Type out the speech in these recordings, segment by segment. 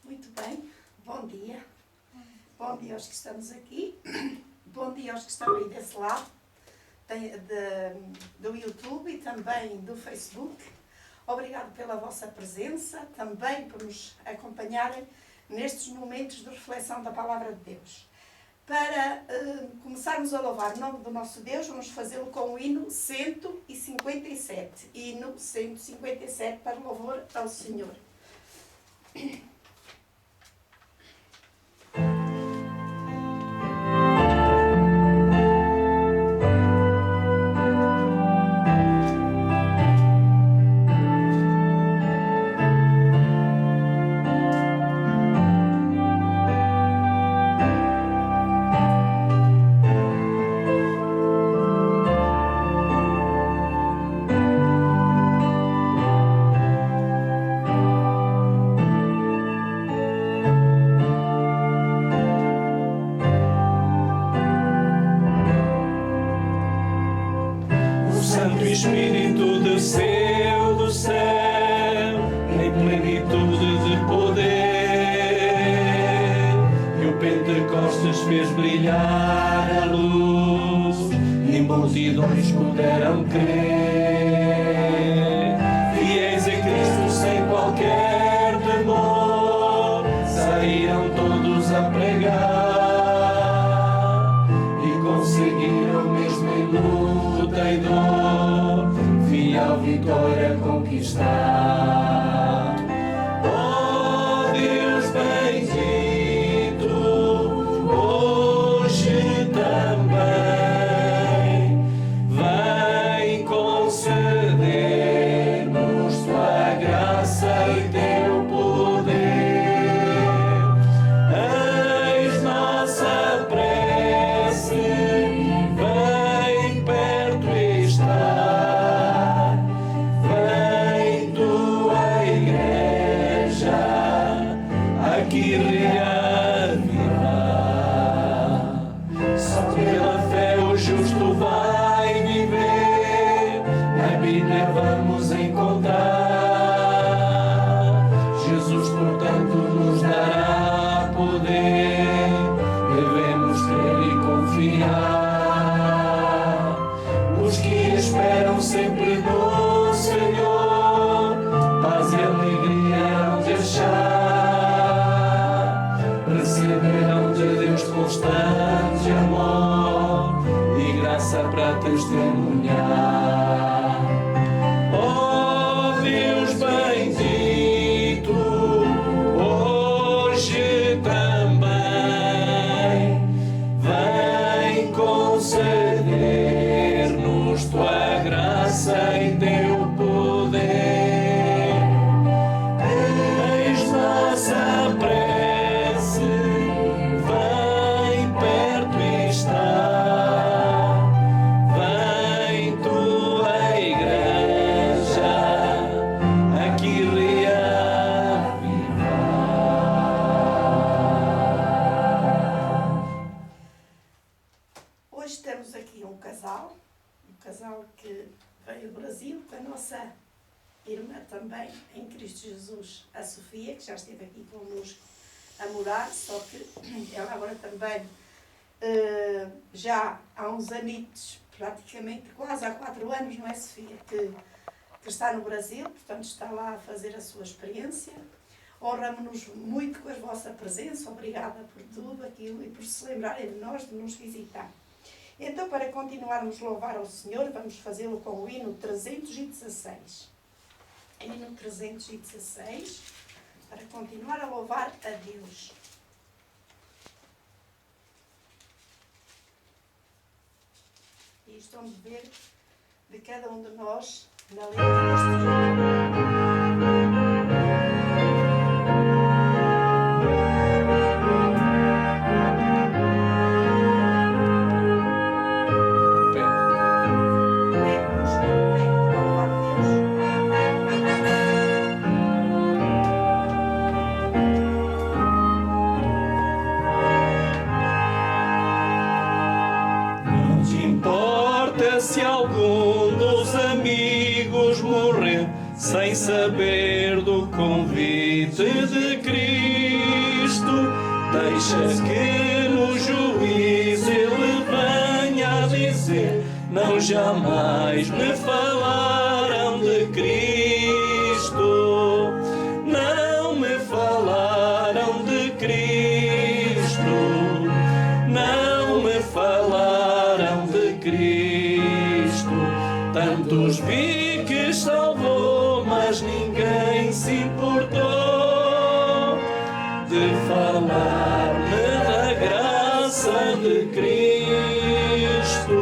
Muito bem, bom dia. Bom dia aos que estamos aqui. Bom dia aos que estão aí desse lado, do YouTube e também do Facebook. Obrigado pela vossa presença, também por nos acompanharem nestes momentos de reflexão da Palavra de Deus. Para começarmos a louvar o nome do nosso Deus, vamos fazê-lo com o hino 157. Hino 157 para louvor ao Senhor. Espírito desceu do céu em plenitude de poder, e o Pentecostes fez brilhar a luz e multidões puderam crer. Fiéis em Cristo sem qualquer temor, saíram todos a pregar e conseguiram mesmo em luta e dor a vitória conquistar. Oh Deus bendito, hoje também vem conceder-nos tua graça e teu poder. Eis nossa prece, vem perto estar. Que reavivar. Só pela fé o justo vai viver, na Bíblia vamos encontrar. Jesus, portanto, nos dará poder, devemos crer e confiar. Os que esperam sempre no Senhor, paz e alegria hão de achar. Receberão de Deus constante amor e graça para testemunhar. Oh Deus bendito, hoje também vem conceder-nos tua graça e teu poder. Eis nossa prece, vem perto estar, vem tua igreja aqui reavivar. Hoje temos aqui um casal que veio do Brasil, com a nossa irmã também em Cristo Jesus, a Sofia, que já esteve aqui connosco a morar, só que ela agora também já há uns anitos, praticamente quase há 4 anos, não é, Sofia, que está no Brasil, portanto está lá a fazer a sua experiência. Honramos-nos muito com a vossa presença, obrigada por tudo aquilo e por se lembrarem de nós, de nos visitar. Então, para continuarmos a louvar ao Senhor, vamos fazê-lo com o hino 316. Hino 316, para continuar a louvar a Deus. E isto é um dever de cada um de nós na letra deste hino. Se algum dos amigos morrer sem saber do convite de Cristo, deixa que no juízo Ele venha a dizer: não jamais me falaram de Cristo, não me falaram de Cristo, não me falaram de Cristo. Tantos vi que salvou, mas ninguém se importou de falar-me da graça de Cristo.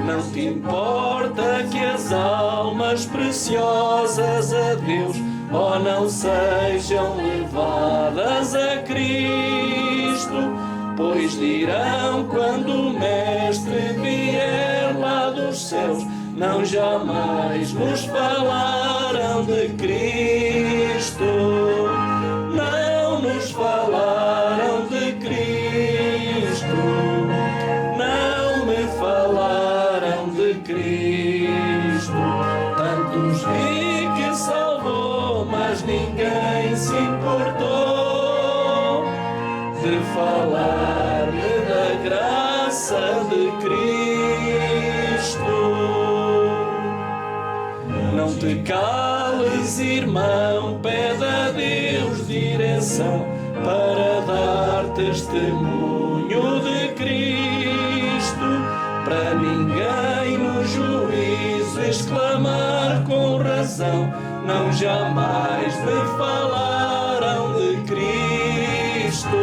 Não te importa que as almas preciosas a Deus ou não sejam levadas a Cristo, pois dirão quando o Mestre vier lá dos céus: não jamais nos falaram de Cristo, não nos falaram de Cristo, não me falaram de Cristo. Tantos vi que salvou, mas ninguém se importou de falar-me da graça de Cristo. Não te cales, irmão, pede a Deus direção para dar testemunho de Cristo, para ninguém no juízo exclamar com razão: não jamais me falaram de Cristo,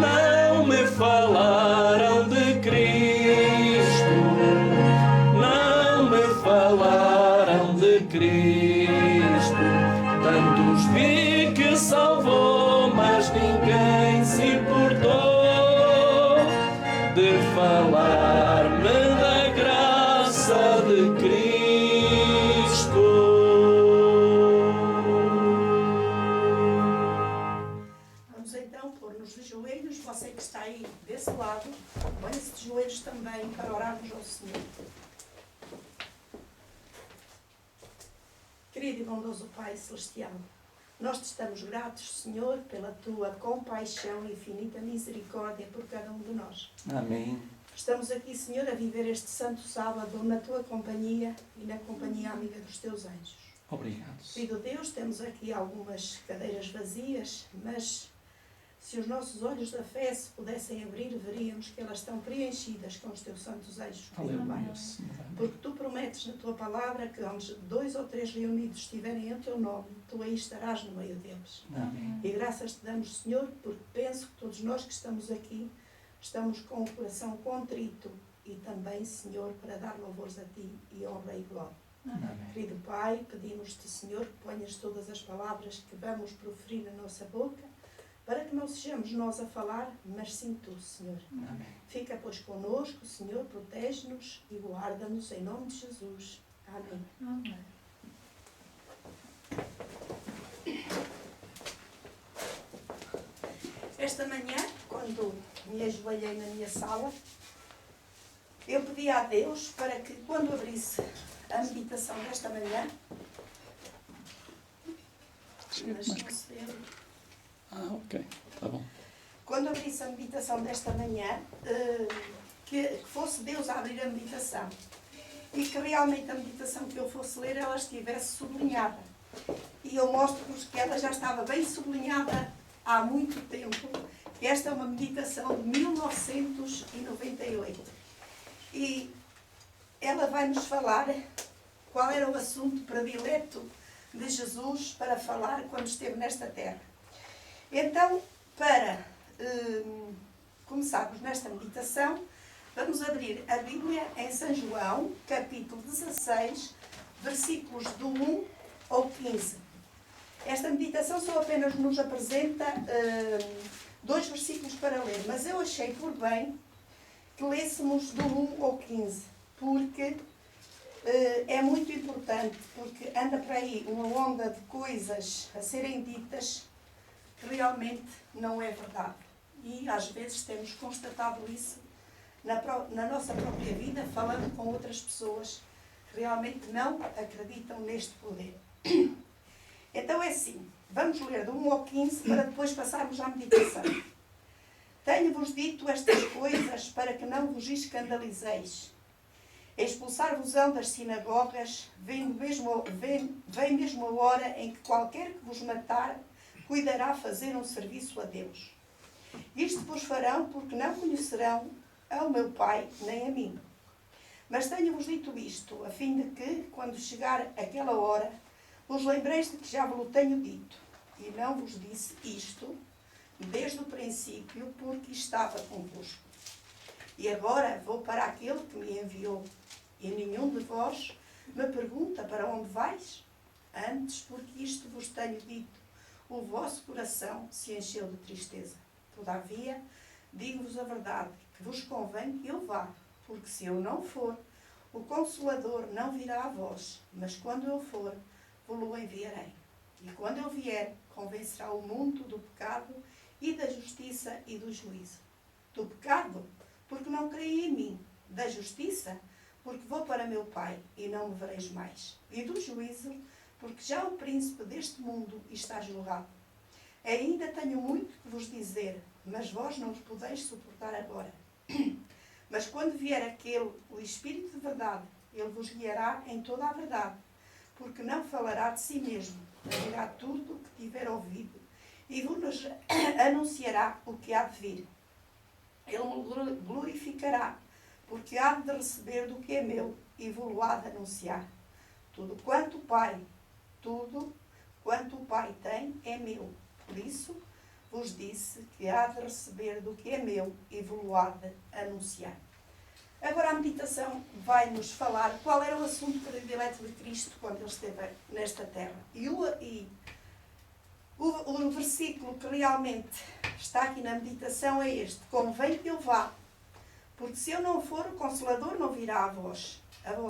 não me falaram de Cristo, não me falaram de Cristo. Tantos vi que salvou, mas ninguém se importou de falar-me da graça de Cristo. Vamos então pôr-nos de joelhos. Você que está aí desse lado, põe-se de joelhos também para orarmos ao Senhor. Querido e bondoso Pai Celestial, nós te estamos gratos, Senhor, pela tua compaixão e infinita misericórdia por cada um de nós. Amém. Estamos aqui, Senhor, a viver este santo sábado na tua companhia e na companhia amiga dos teus anjos. Obrigado. Querido Deus, temos aqui algumas cadeiras vazias, mas se os nossos olhos da fé se pudessem abrir, veríamos que elas estão preenchidas com os teus santos anjos. Aleluia. Porque tu prometes na tua palavra que onde 2 ou 3 reunidos estiverem em teu nome, tu aí estarás no meio deles. Amém. E graças te damos, Senhor, porque penso que todos nós que estamos aqui estamos com o coração contrito e também, Senhor, para dar louvores a ti e honra e glória. Amém. Querido Pai, pedimos-te, Senhor, que ponhas todas as palavras que vamos proferir na nossa boca, para que não sejamos nós a falar, mas sim tu, Senhor. Amém. Fica, pois, conosco, Senhor, protege-nos e guarda-nos em nome de Jesus. Amém. Amém. Esta manhã, quando me ajoelhei na minha sala, eu pedi a Deus para que, quando abrisse a meditação desta manhã, mas não se vê. Ok. Tá bom. Quando abrisse a meditação desta manhã, que fosse Deus a abrir a meditação e que realmente a meditação que eu fosse ler, ela estivesse sublinhada. E eu mostro-vos que ela já estava bem sublinhada há muito tempo, que esta é uma meditação de 1998. E ela vai nos falar qual era o assunto predileto de Jesus para falar quando esteve nesta terra. Então, para começarmos nesta meditação, vamos abrir a Bíblia em São João, capítulo 16, versículos do 1 ao 15. Esta meditação só apenas nos apresenta 2 versículos para ler, mas eu achei por bem que lêssemos do 1 ao 15, porque é muito importante, porque anda por aí uma onda de coisas a serem ditas que realmente não é verdade. E às vezes temos constatado isso na nossa própria vida, falando com outras pessoas. que realmente não acreditam neste poder. Então é assim, vamos ler do 1 ao 15 para depois passarmos à meditação. Tenho-vos dito estas coisas para que não vos escandalizeis. Expulsar-vos-ão das sinagogas, vem mesmo a hora em que qualquer que vos matar cuidará fazer um serviço a Deus. Isto vos farão porque não conhecerão ao meu Pai nem a mim. Mas tenho-vos dito isto, a fim de que, quando chegar aquela hora, vos lembreis de que já vos tenho dito. E não vos disse isto desde o princípio, porque estava convosco. E agora vou para aquele que me enviou. E nenhum de vós me pergunta para onde vais? Antes, porque isto vos tenho dito, o vosso coração se encheu de tristeza. Todavia, digo-vos a verdade, que vos convém que eu vá, porque se eu não for, o Consolador não virá a vós, mas quando eu for, vos-lo enviarei. E quando eu vier, convencerá o mundo do pecado e da justiça e do juízo. Do pecado, porque não creem em mim. Da justiça, porque vou para meu Pai e não me vereis mais. E do juízo, porque já o príncipe deste mundo está julgado. Ainda tenho muito que vos dizer, mas vós não os podeis suportar agora. Mas quando vier aquele, o Espírito de verdade, ele vos guiará em toda a verdade, porque não falará de si mesmo, mas dirá tudo o que tiver ouvido, e vos anunciará o que há de vir. Ele me glorificará, porque há de receber do que é meu, e vos-lo há de anunciar. Tudo quanto o Pai tem é meu. Por isso vos disse que há de receber do que é meu, e vos-lo há de anunciar. Agora a meditação vai-nos falar qual era o assunto predileto de Cristo quando ele esteve nesta terra. E o versículo que realmente está aqui na meditação é este: convém que eu vá, porque se eu não for, o Consolador não virá a vós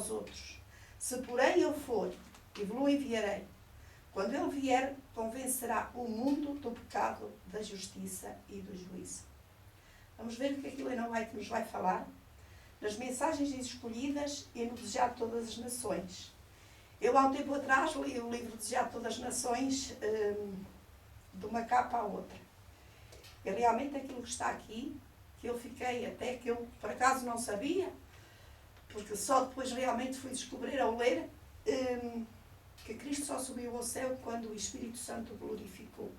outros. Se porém eu for, e vos enviarei. Quando ele vier, convencerá o mundo do pecado, da justiça e do juízo. Vamos ver o que aquilo que nos vai falar nas mensagens escolhidas e no Desejar de Todas as Nações. Eu, há um tempo atrás, li o livro Desejar de Todas as Nações de uma capa à outra. E realmente aquilo que está aqui, que eu fiquei até que eu, por acaso, não sabia, porque só depois realmente fui descobrir ao ler que Cristo só subiu ao céu quando o Espírito Santo o glorificou.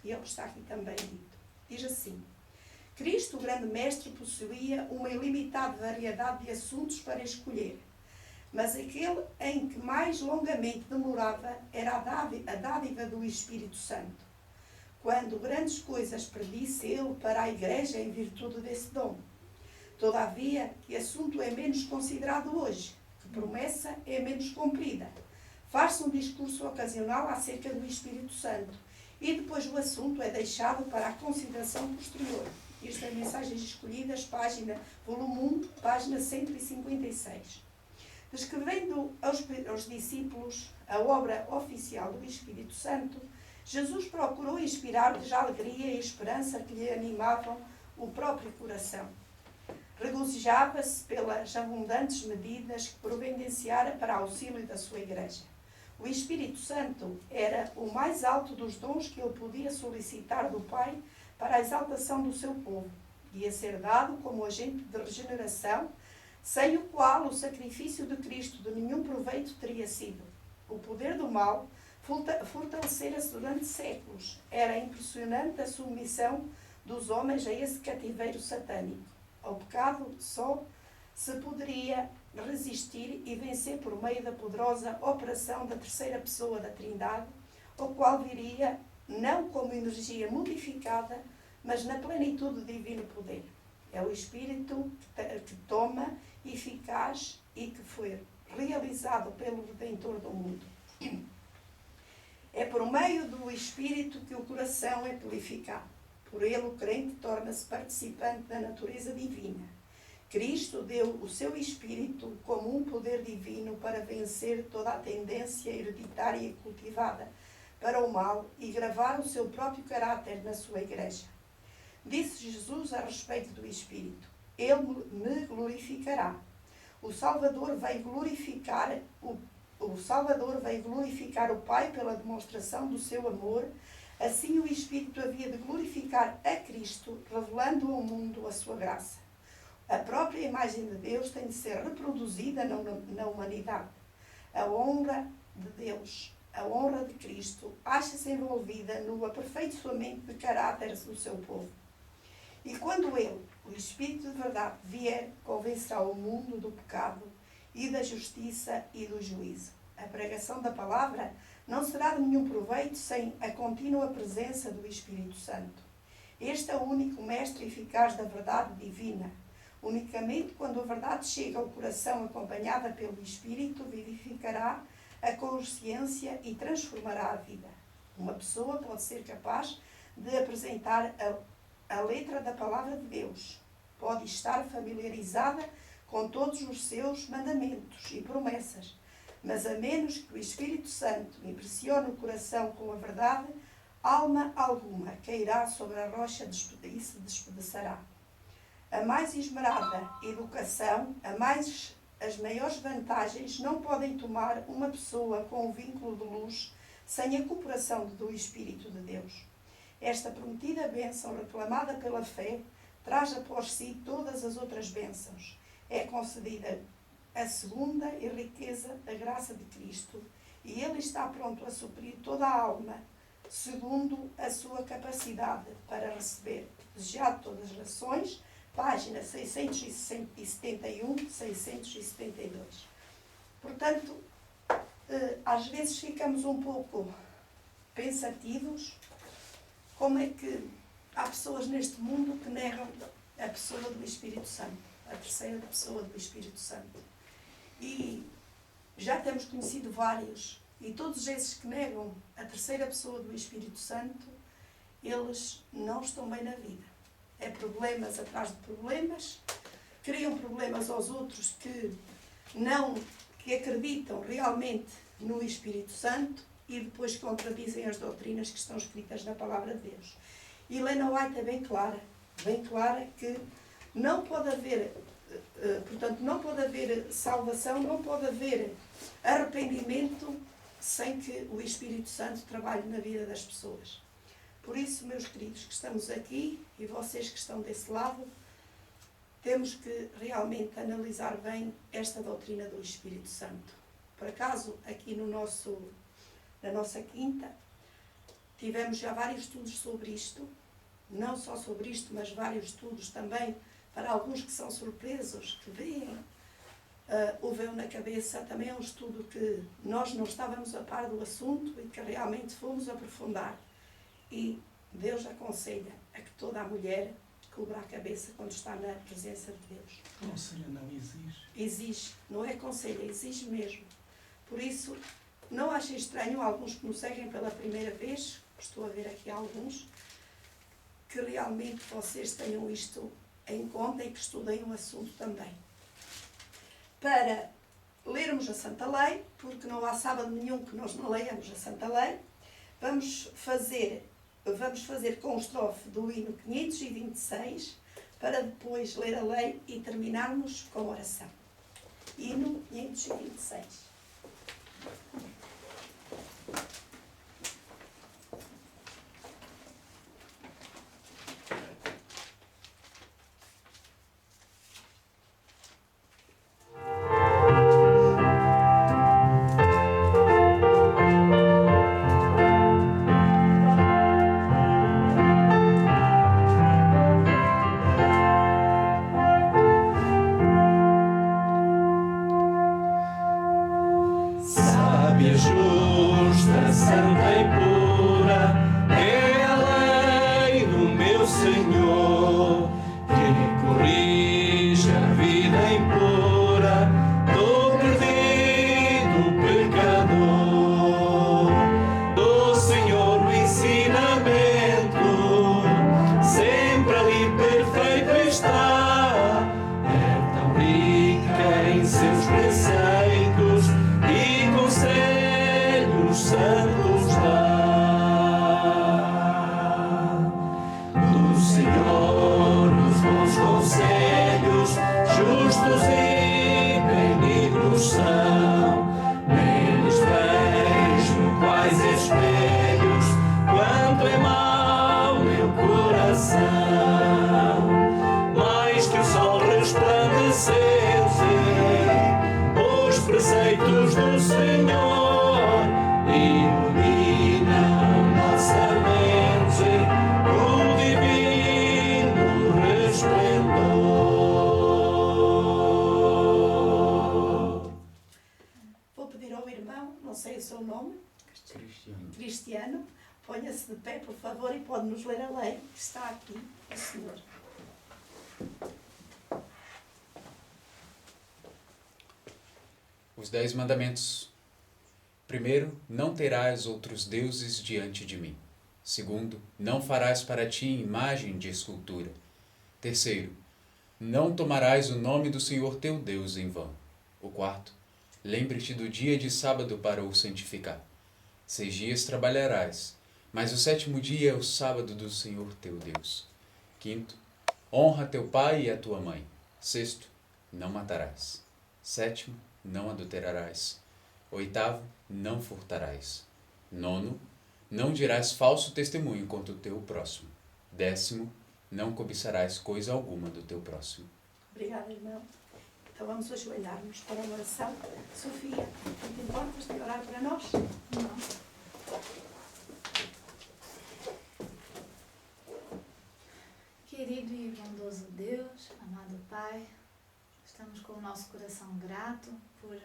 E ele está aqui também dito. Diz assim: Cristo, o grande mestre, possuía uma ilimitada variedade de assuntos para escolher, mas aquele em que mais longamente demorava era a dádiva do Espírito Santo. Quando grandes coisas predisse ele para a Igreja em virtude desse dom. Todavia, que assunto é menos considerado hoje, que promessa é menos cumprida. Faz-se um discurso ocasional acerca do Espírito Santo e depois o assunto é deixado para a consideração posterior. Isto é Mensagens Escolhidas, volume 1, página 156. Descrevendo aos discípulos a obra oficial do Espírito Santo, Jesus procurou inspirar-lhes a alegria e a esperança que lhe animavam o próprio coração. Regozijava-se pelas abundantes medidas que providenciara para auxílio da sua Igreja. O Espírito Santo era o mais alto dos dons que ele podia solicitar do Pai para a exaltação do seu povo, e a ser dado como agente de regeneração, sem o qual o sacrifício de Cristo de nenhum proveito teria sido. O poder do mal fortalecera-se durante séculos. Era impressionante a submissão dos homens a esse cativeiro satânico. Ao pecado só se poderia resistir e vencer por meio da poderosa operação da terceira pessoa da Trindade, o qual viria não como energia modificada, mas na plenitude do divino poder. É o Espírito que toma, eficaz e que foi realizado pelo Redentor do mundo. É por meio do Espírito que o coração é purificado. Por ele o crente torna-se participante da natureza divina. Cristo deu o seu Espírito como um poder divino para vencer toda a tendência hereditária e cultivada para o mal e gravar o seu próprio caráter na sua Igreja. Disse Jesus a respeito do Espírito: Ele me glorificará. O Salvador veio glorificar o Pai pela demonstração do seu amor. Assim o Espírito havia de glorificar a Cristo, revelando ao mundo a sua graça. A própria imagem de Deus tem de ser reproduzida na humanidade. A honra de Deus, a honra de Cristo, acha-se envolvida no aperfeiçoamento de caráter do seu povo. E quando Ele, o Espírito de verdade, vier, convencerá o mundo do pecado e da justiça e do juízo. A pregação da palavra não será de nenhum proveito sem a contínua presença do Espírito Santo. Este é o único mestre eficaz da verdade divina. Unicamente quando a verdade chega ao coração acompanhada pelo Espírito, vivificará a consciência e transformará a vida. Uma pessoa pode ser capaz de apresentar a letra da palavra de Deus. Pode estar familiarizada com todos os seus mandamentos e promessas, mas a menos que o Espírito Santo impressione o coração com a verdade, alma alguma cairá sobre a rocha e se despedaçará. A mais esmerada educação, as maiores vantagens não podem tomar uma pessoa com um vínculo de luz sem a cooperação do Espírito de Deus. Esta prometida bênção, reclamada pela fé, traz após si todas as outras bênçãos. É concedida a segunda e riqueza da graça de Cristo, e Ele está pronto a suprir toda a alma, segundo a sua capacidade para receber. Desejado todas as nações, página 671, 672. Portanto, às vezes ficamos um pouco pensativos como é que há pessoas neste mundo que negam a pessoa do Espírito Santo, a terceira pessoa do Espírito Santo. E já temos conhecido vários, e todos esses que negam a terceira pessoa do Espírito Santo, eles não estão bem na vida. É problemas atrás de problemas, criam problemas aos outros que acreditam realmente no Espírito Santo e depois contradizem as doutrinas que estão escritas na Palavra de Deus. E Helena White é bem clara que não pode haver, portanto, não pode haver salvação, não pode haver arrependimento sem que o Espírito Santo trabalhe na vida das pessoas. Por isso, meus queridos que estamos aqui e vocês que estão desse lado, temos que realmente analisar bem esta doutrina do Espírito Santo. Por acaso, aqui na nossa quinta, tivemos já vários estudos sobre isto, não só sobre isto, mas vários estudos também para alguns que são surpresos, que veem o véu na cabeça. Também é um estudo que nós não estávamos a par do assunto e que realmente fomos aprofundar. E Deus aconselha a que toda a mulher cubra a cabeça quando está na presença de Deus. Conselho não exige. Exige, não é conselho, exige mesmo. Por isso, não achem estranho alguns que nos seguem pela primeira vez, estou a ver aqui alguns, que realmente vocês tenham isto em conta e que estudem o assunto também. Para lermos a Santa Lei, porque não há sábado nenhum que nós não leiamos a Santa Lei, vamos fazer com o estrofe do hino 526, para depois ler a lei e terminarmos com a oração. Hino 526. Sábia, justa, pode-nos ler a lei que está aqui, o Senhor. Os 10 mandamentos. Primeiro, não terás outros deuses diante de mim. Segundo, não farás para ti imagem de escultura. Terceiro, não tomarás o nome do Senhor teu Deus em vão. O quarto, lembre-te do dia de sábado para o santificar. 6 dias trabalharás, mas o 7º dia é o sábado do Senhor teu Deus. Quinto, honra teu pai e a tua mãe. Sexto, não matarás. Sétimo, não adulterarás. Oitavo, não furtarás. Nono, não dirás falso testemunho contra o teu próximo. 10º, não cobiçarás coisa alguma do teu próximo. Obrigada, irmão. Então vamos ajoelhar-nos para a oração. Sofia, não te importas de orar para nós? Não. Querido e bondoso Deus, amado Pai, estamos com o nosso coração grato por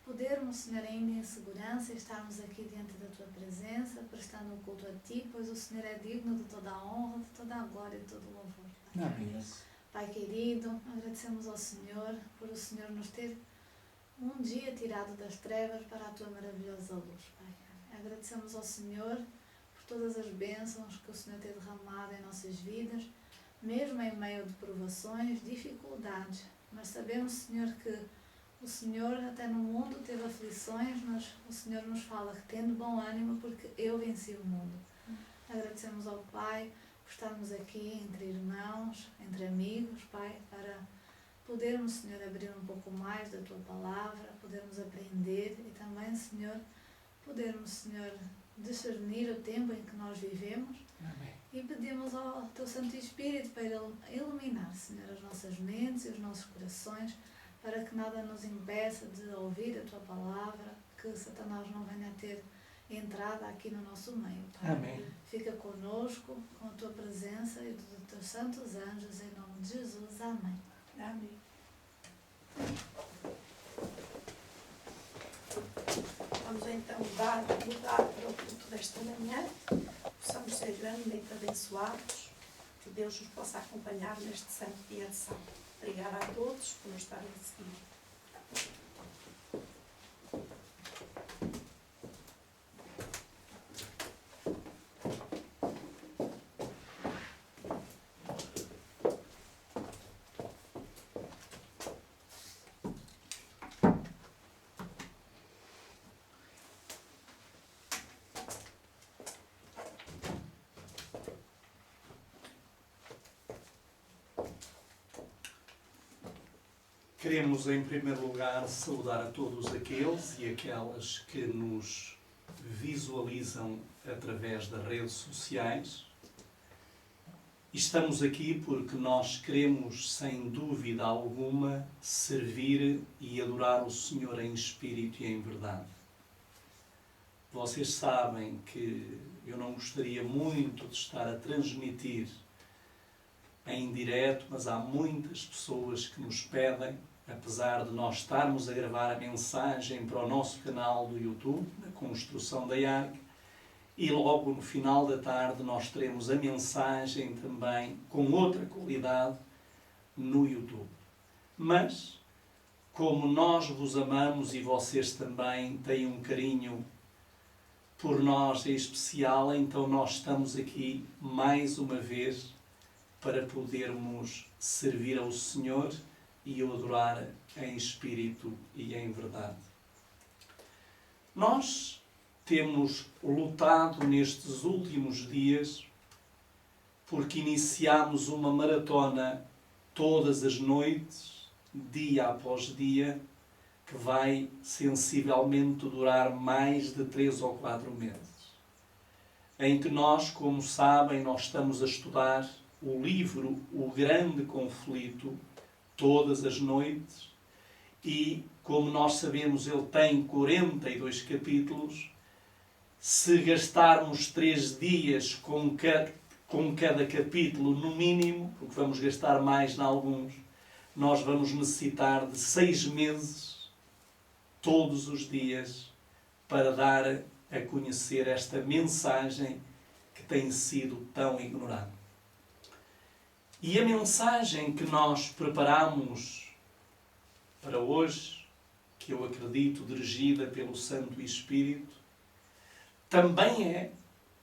podermos, Senhor, ainda em segurança, estarmos aqui diante da Tua presença, prestando o culto a Ti, pois o Senhor é digno de toda a honra, de toda a glória e de todo o louvor. Pai. Amém. Pai querido, agradecemos ao Senhor por o Senhor nos ter um dia tirado das trevas para a Tua maravilhosa luz, Pai. Agradecemos ao Senhor por todas as bênçãos que o Senhor tem derramado em nossas vidas, mesmo em meio de provações, dificuldades. Mas sabemos, Senhor, que o Senhor até no mundo teve aflições, mas o Senhor nos fala que tendo bom ânimo porque eu venci o mundo. Agradecemos ao Pai por estarmos aqui entre irmãos, entre amigos, Pai, para podermos, Senhor, abrir um pouco mais da Tua palavra, podermos aprender e também, Senhor, podermos, Senhor, discernir o tempo em que nós vivemos. Amém. E pedimos ao Teu Santo Espírito para iluminar, Senhor, as nossas mentes e os nossos corações, para que nada nos impeça de ouvir a Tua palavra, que Satanás não venha a ter entrada aqui no nosso meio, Pai. Amém. Fica conosco, com a Tua presença e dos Teus santos anjos, em nome de Jesus. Amém. Amém. Vamos então mudar para o culto desta manhã. Possamos ser grandemente abençoados. Que Deus nos possa acompanhar neste santo dia de sábado. Obrigada a todos por nos estarem a seguir. Queremos, em primeiro lugar, saudar a todos aqueles e aquelas que nos visualizam através das redes sociais. E estamos aqui porque nós queremos, sem dúvida alguma, servir e adorar o Senhor em espírito e em verdade. Vocês sabem que eu não gostaria muito de estar a transmitir em direto, mas há muitas pessoas que nos pedem, apesar de nós estarmos a gravar a mensagem para o nosso canal do YouTube, na construção da arca, e logo no final da tarde nós teremos a mensagem também com outra qualidade no YouTube. Mas, como nós vos amamos e vocês também têm um carinho por nós em especial, então nós estamos aqui mais uma vez para podermos servir ao Senhor e o adorar em espírito e em verdade. Nós temos lutado nestes últimos dias porque iniciámos uma maratona todas as noites, dia após dia, que vai sensivelmente durar mais de 3 ou 4 meses. Em que nós, como sabem, nós estamos a estudar o livro O Grande Conflito todas as noites e, como nós sabemos, ele tem 42 capítulos. Se gastarmos 3 dias com cada capítulo, no mínimo, porque vamos gastar mais em alguns, nós vamos necessitar de 6 meses, todos os dias, para dar a conhecer esta mensagem que tem sido tão ignorado. E a mensagem que nós preparamos para hoje, que eu acredito dirigida pelo Santo Espírito, também é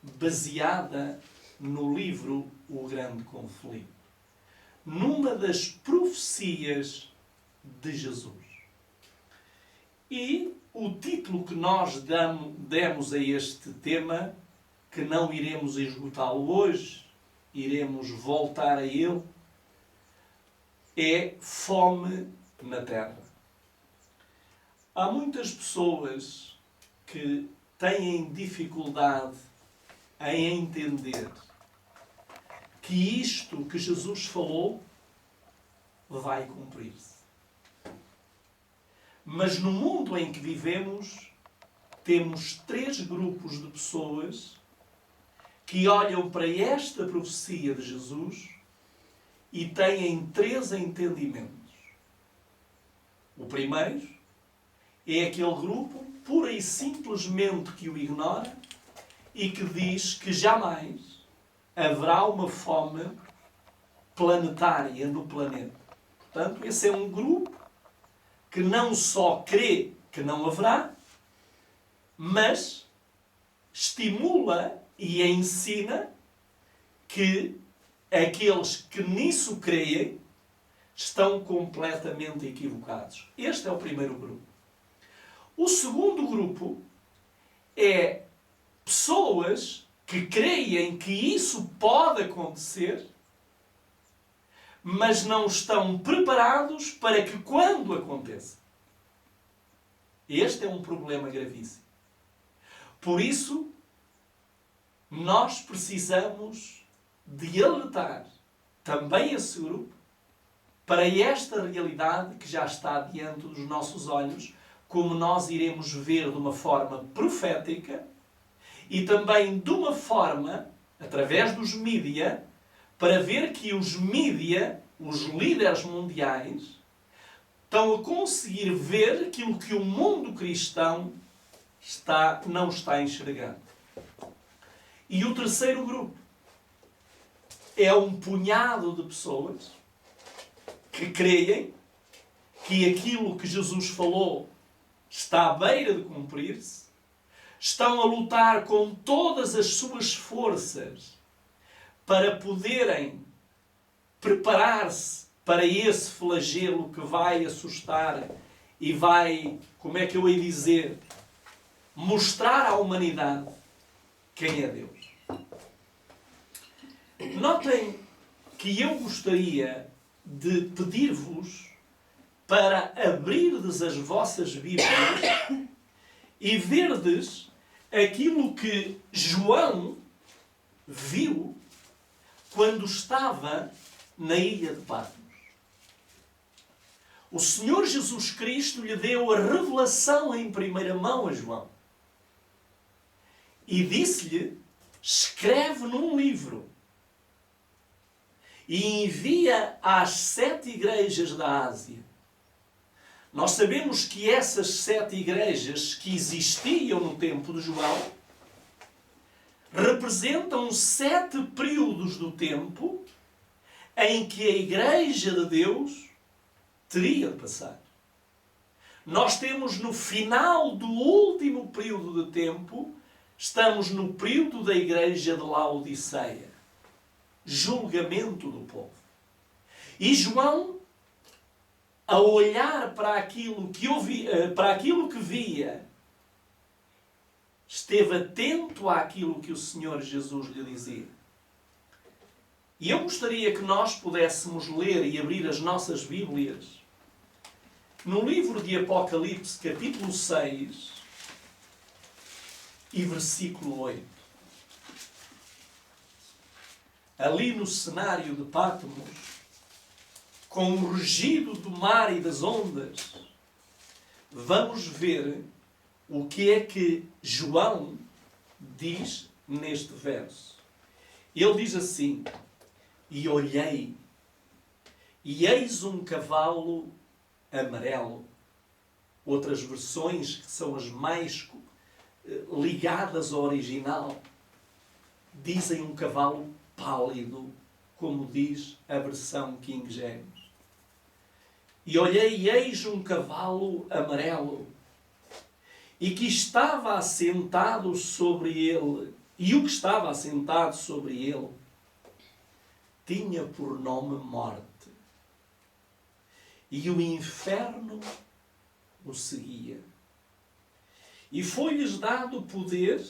baseada no livro O Grande Conflito, numa das profecias de Jesus. E o título que nós demos a este tema, que não iremos esgotá-lo hoje, iremos voltar a ele, é Fome na Terra. Há muitas pessoas que têm dificuldade em entender que isto que Jesus falou vai cumprir-se. Mas no mundo em que vivemos, temos 3 grupos de pessoas que olham para esta profecia de Jesus e têm 3 entendimentos. O primeiro é aquele grupo pura e simplesmente que o ignora e que diz que jamais haverá uma fome planetária no planeta. Portanto, esse é um grupo que não só crê que não haverá, mas estimula e ensina que aqueles que nisso creem estão completamente equivocados. Este é o primeiro grupo. O segundo grupo é pessoas que creem que isso pode acontecer, mas não estão preparados para que quando aconteça. Este é um problema gravíssimo. Por isso, nós precisamos de alertar também esse grupo para esta realidade que já está diante dos nossos olhos, como nós iremos ver de uma forma profética e também de uma forma, através dos mídia, para ver que os mídia, os líderes mundiais, estão a conseguir ver aquilo que o mundo cristão não está enxergando. E o terceiro grupo é um punhado de pessoas que creem que aquilo que Jesus falou está à beira de cumprir-se, estão a lutar com todas as suas forças para poderem preparar-se para esse flagelo que vai assustar e vai, como é que eu ia dizer, mostrar à humanidade quem é Deus. Notem que eu gostaria de pedir-vos para abrirdes as vossas Bíblias e verdes aquilo que João viu quando estava na ilha de Patmos. O Senhor Jesus Cristo lhe deu a revelação em primeira mão a João. E disse-lhe, escreve num livro e envia às 7 igrejas da Ásia. Nós sabemos que essas 7 igrejas que existiam no tempo de João representam 7 períodos do tempo em que a Igreja de Deus teria de passar. Nós temos no final do último período de tempo, estamos no período da Igreja de Laodiceia. Julgamento do povo. E João, a olhar para aquilo que via, esteve atento àquilo que o Senhor Jesus lhe dizia. E eu gostaria que nós pudéssemos ler e abrir as nossas Bíblias no livro de Apocalipse, capítulo 6 e versículo 8. Ali no cenário de Patmos, com o rugido do mar e das ondas, vamos ver o que é que João diz neste verso. Ele diz assim, e olhei, e eis um cavalo amarelo. Outras versões, que são as mais ligadas ao original, dizem um cavalo pálido, como diz a versão King James. E olhei e eis um cavalo amarelo, e que estava assentado sobre ele, e o que estava assentado sobre ele tinha por nome Morte. E o inferno o seguia. E foi-lhes dado poder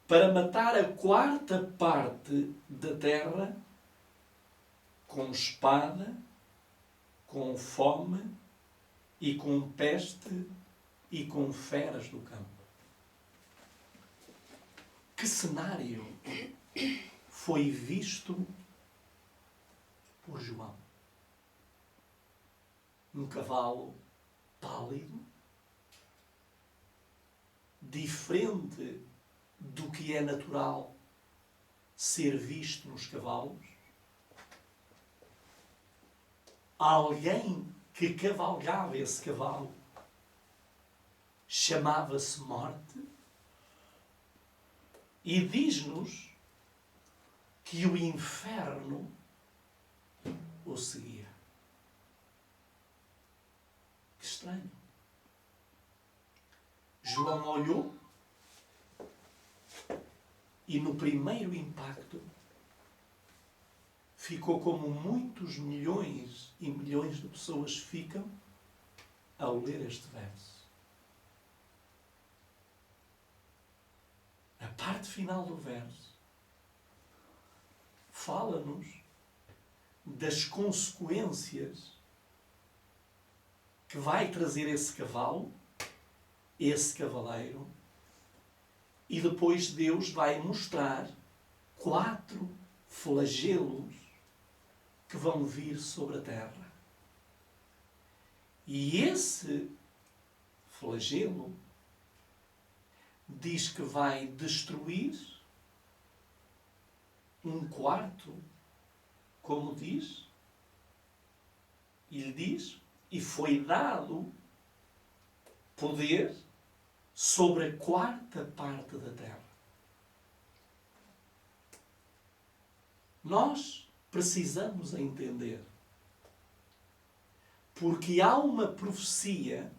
para matar a quarta parte da terra com espada, com fome e com peste e com feras do campo. Que cenário foi visto por João? Um cavalo pálido, diferente do que é natural ser visto nos cavalos. Alguém que cavalgava esse cavalo chamava-se Morte, e diz-nos que o inferno o seguia. Que estranho. João olhou e no primeiro impacto ficou como muitos milhões e milhões de pessoas ficam ao ler este verso. A parte final do verso fala-nos das consequências que vai trazer esse cavalo, esse cavaleiro, e depois Deus vai mostrar 4 flagelos que vão vir sobre a terra. E esse flagelo diz que vai destruir um quarto, como diz, e lhe diz, e foi dado poder sobre a quarta parte da terra. Nós precisamos entender, porque há uma profecia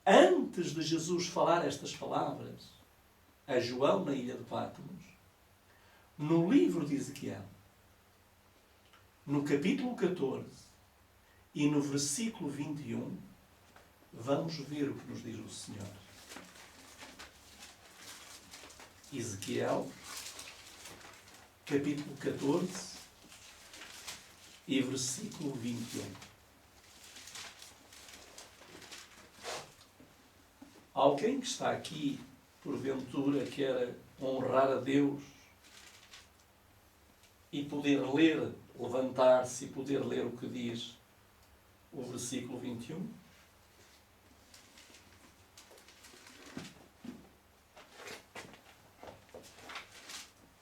antes de Jesus falar estas palavras a João na ilha de Patmos, no livro de Ezequiel, no capítulo 14 e no versículo 21, vamos ver o que nos diz o Senhor. Ezequiel, capítulo 14 e versículo 21. Alguém que está aqui, porventura, quer honrar a Deus e poder ler, levantar-se e poder ler o que diz o versículo 21?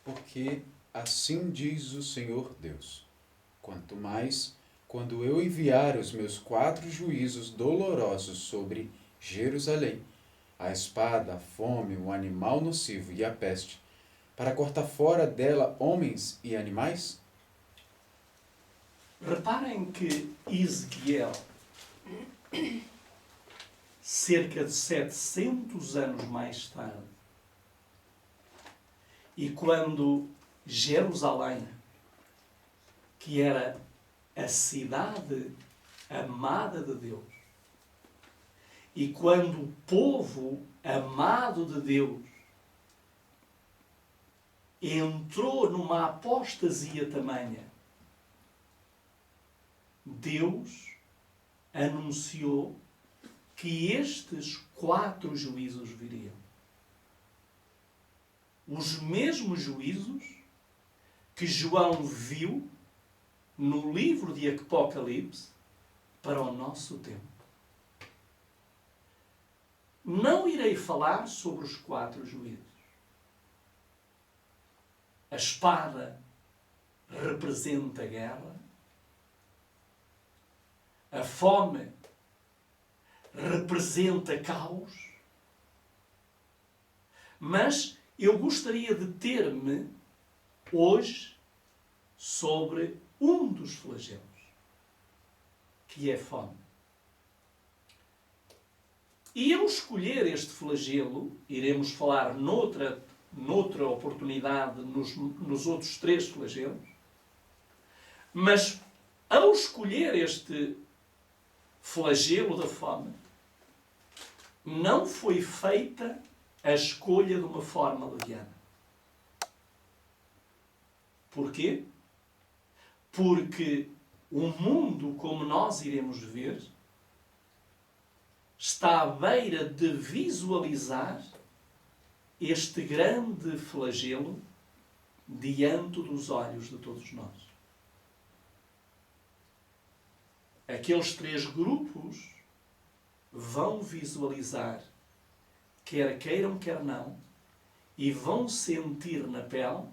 Porque assim diz o Senhor Deus: quanto mais, quando eu enviar os meus 4 juízos dolorosos sobre Jerusalém, a espada, a fome, o animal nocivo e a peste, para cortar fora dela homens e animais? Reparem que Ezequiel, cerca de 700 anos mais tarde, e quando Jerusalém, que era a cidade amada de Deus, e quando o povo amado de Deus entrou numa apostasia tamanha, Deus anunciou que estes 4 juízos viriam. Os mesmos juízos que João viu no livro de Apocalipse para o nosso tempo. Não irei falar sobre os 4 juízos. A espada representa a guerra. A fome representa caos. Mas eu gostaria de ter-me hoje sobre um dos flagelos, que é a fome. E eu escolher este flagelo, iremos falar noutra oportunidade nos outros 3 flagelos, mas ao escolher este flagelo da fome, não foi feita a escolha de uma forma leviana. Porquê? Porque o mundo, como nós iremos ver, está à beira de visualizar este grande flagelo diante dos olhos de todos nós. Aqueles 3 grupos vão visualizar, quer queiram, quer não, e vão sentir na pele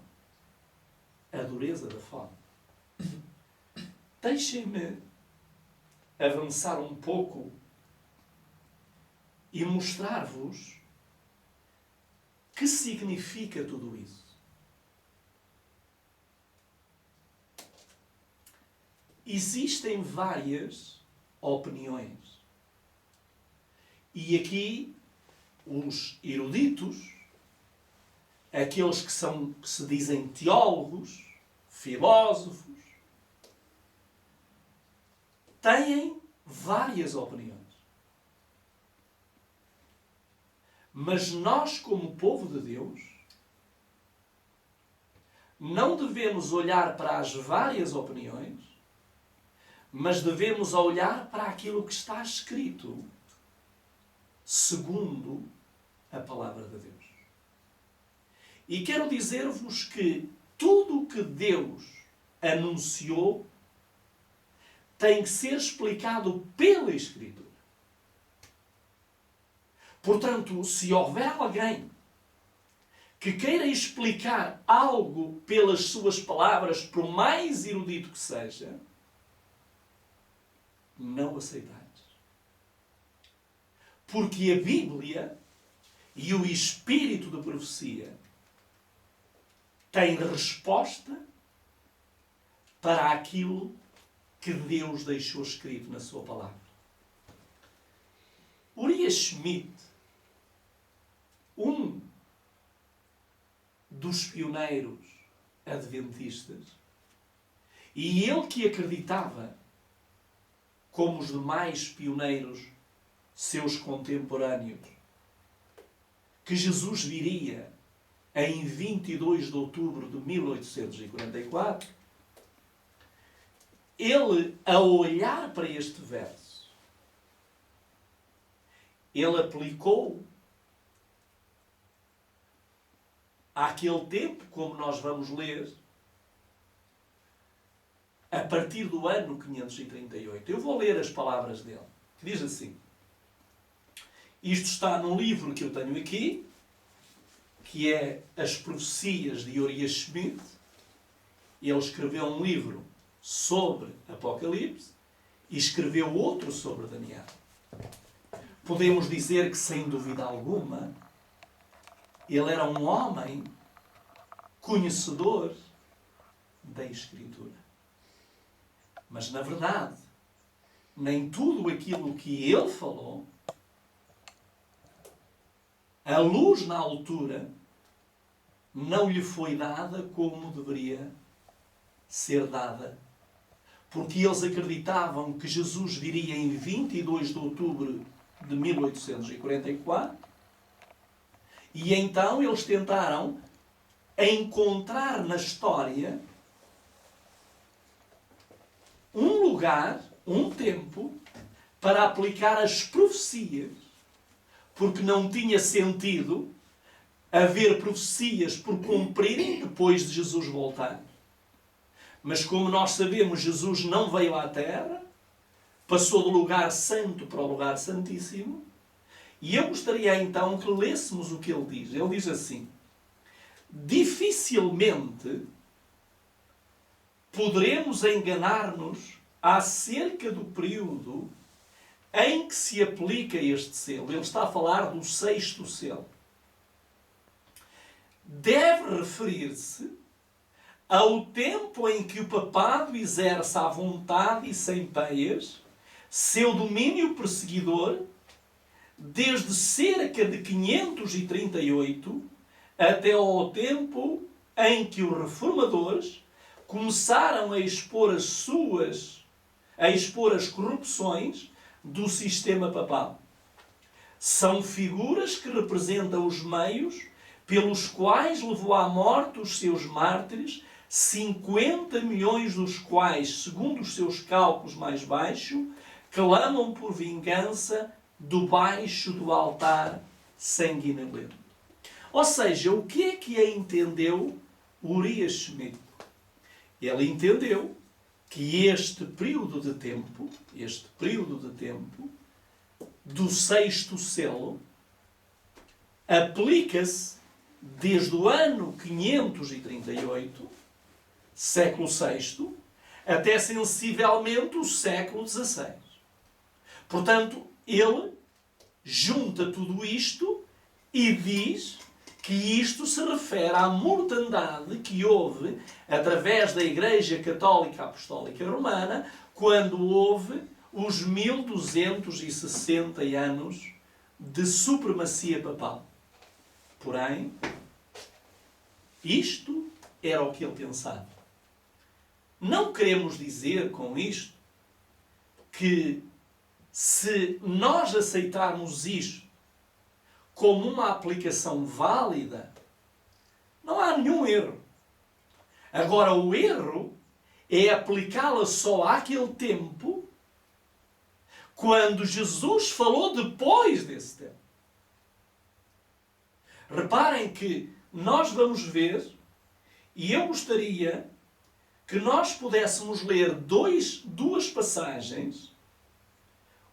a dureza da fome. Deixem-me avançar um pouco e mostrar-vos que significa tudo isso. Existem várias opiniões. E aqui os eruditos, aqueles que se dizem teólogos, filósofos, têm várias opiniões. Mas nós, como povo de Deus, não devemos olhar para as várias opiniões, mas devemos olhar para aquilo que está escrito segundo a palavra de Deus. E quero dizer-vos que tudo o que Deus anunciou tem que ser explicado pela Escritura. Portanto, se houver alguém que queira explicar algo pelas suas palavras, por mais erudito que seja, não aceitais. Porque a Bíblia e o Espírito de profecia têm resposta para aquilo que Deus deixou escrito na sua palavra. Uriah Schmid, um dos pioneiros adventistas, e ele que acreditava, como os demais pioneiros seus contemporâneos, que Jesus viria em 22 de outubro de 1844, ele, a olhar para este verso, ele aplicou àquele tempo, como nós vamos ler, a partir do ano 538. Eu vou ler as palavras dele, que diz assim. Isto está num livro que eu tenho aqui, que é As Profecias de Uriah Schmid. Ele escreveu um livro sobre Apocalipse e escreveu outro sobre Daniel. Podemos dizer que, sem dúvida alguma, ele era um homem conhecedor da Escritura. Mas, na verdade, nem tudo aquilo que ele falou, a luz na altura, não lhe foi dada como deveria ser dada. Porque eles acreditavam que Jesus viria em 22 de outubro de 1844 e então eles tentaram encontrar na história um lugar, um tempo, para aplicar as profecias, porque não tinha sentido haver profecias por cumprirem depois de Jesus voltar. Mas como nós sabemos, Jesus não veio à Terra, passou do lugar santo para o lugar santíssimo, e eu gostaria então que lêssemos o que ele diz. Ele diz assim: dificilmente poderemos enganar-nos acerca do período em que se aplica este selo. Ele está a falar do 6º selo. deve referir-se ao tempo em que o papado exerce à vontade e sem peias seu domínio perseguidor, desde cerca de 538 até ao tempo em que os reformadores começaram a expor as corrupções do sistema papal. São figuras que representam os meios pelos quais levou à morte os seus mártires, 50 milhões dos quais, segundo os seus cálculos mais baixos, clamam por vingança do baixo do altar sanguinolento. Ou seja, o que é que entendeu Urias Schmidt? Ele entendeu que este período de tempo do sexto selo aplica-se desde o ano 538, século VI, até sensivelmente o século XVI. Portanto, ele junta tudo isto e diz que isto se refere à mortandade que houve através da Igreja Católica Apostólica Romana quando houve os 1260 anos de supremacia papal. Porém, isto era o que ele pensava. Não queremos dizer com isto que se nós aceitarmos isto como uma aplicação válida, não há nenhum erro. Agora, o erro é aplicá-la só àquele tempo quando Jesus falou depois desse tempo. Reparem que nós vamos ver, e eu gostaria que nós pudéssemos ler duas passagens,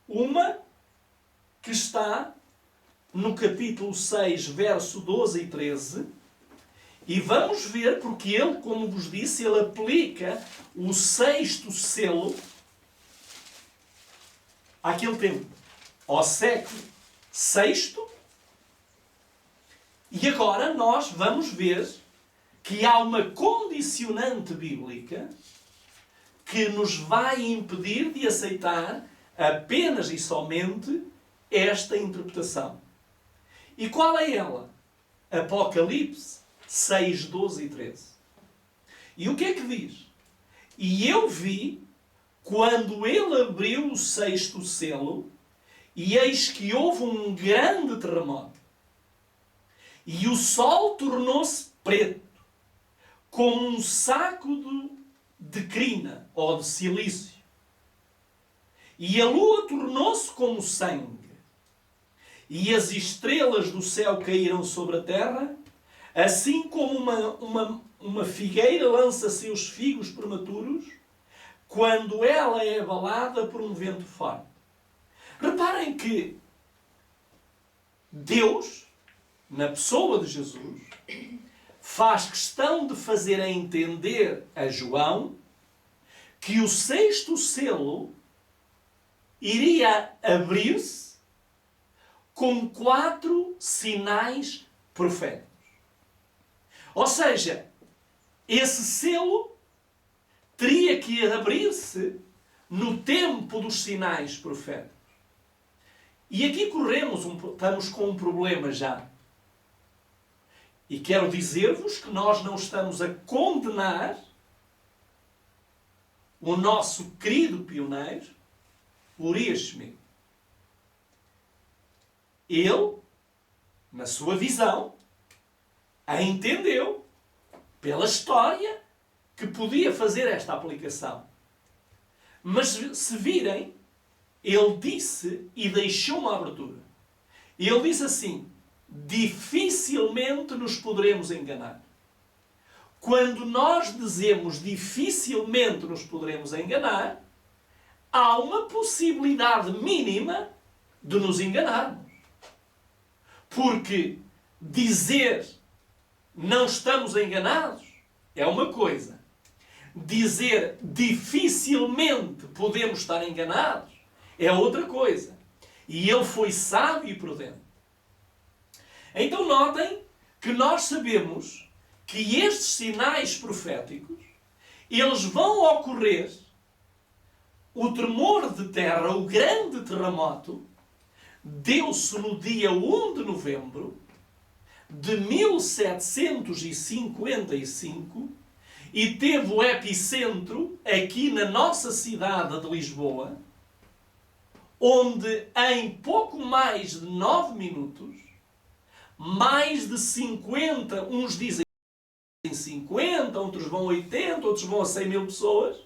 uma que está no capítulo 6, verso 12 e 13, e vamos ver porque ele, como vos disse, ele aplica o sexto selo àquele tempo, ao século VI. E agora nós vamos ver que há uma condicionante bíblica que nos vai impedir de aceitar apenas e somente esta interpretação. E qual é ela? Apocalipse 6, 12 e 13. E o que é que diz? E eu vi, quando ele abriu o sexto selo, e eis que houve um grande terremoto. E o sol tornou-se preto, como um saco de crina, ou de silício. E a lua tornou-se como sangue. E as estrelas do céu caíram sobre a terra, assim como uma figueira lança seus figos prematuros, quando ela é abalada por um vento forte. Reparem que Deus, na pessoa de Jesus, faz questão de fazer entender a João que o sexto selo iria abrir-se com 4 sinais proféticos. Ou seja, esse selo teria que abrir-se no tempo dos sinais proféticos. E aqui estamos com um problema já. E quero dizer-vos que nós não estamos a condenar o nosso querido pioneiro, Urias Schmidt. Ele, na sua visão, a entendeu pela história que podia fazer esta aplicação. Mas se virem, ele disse e deixou uma abertura. Ele disse assim: dificilmente nos poderemos enganar. Quando nós dizemos dificilmente nos poderemos enganar, há uma possibilidade mínima de nos enganarmos. Porque dizer não estamos enganados é uma coisa. Dizer dificilmente podemos estar enganados é outra coisa. E ele foi sábio e prudente. Então notem que nós sabemos que estes sinais proféticos, eles vão ocorrer, o tremor de terra, o grande terremoto, deu-se no dia 1 de novembro de 1755 e teve o epicentro aqui na nossa cidade de Lisboa, onde em pouco mais de 9 minutos, mais de 50, uns dizem 50, outros vão a 80, outros vão a 100 mil pessoas,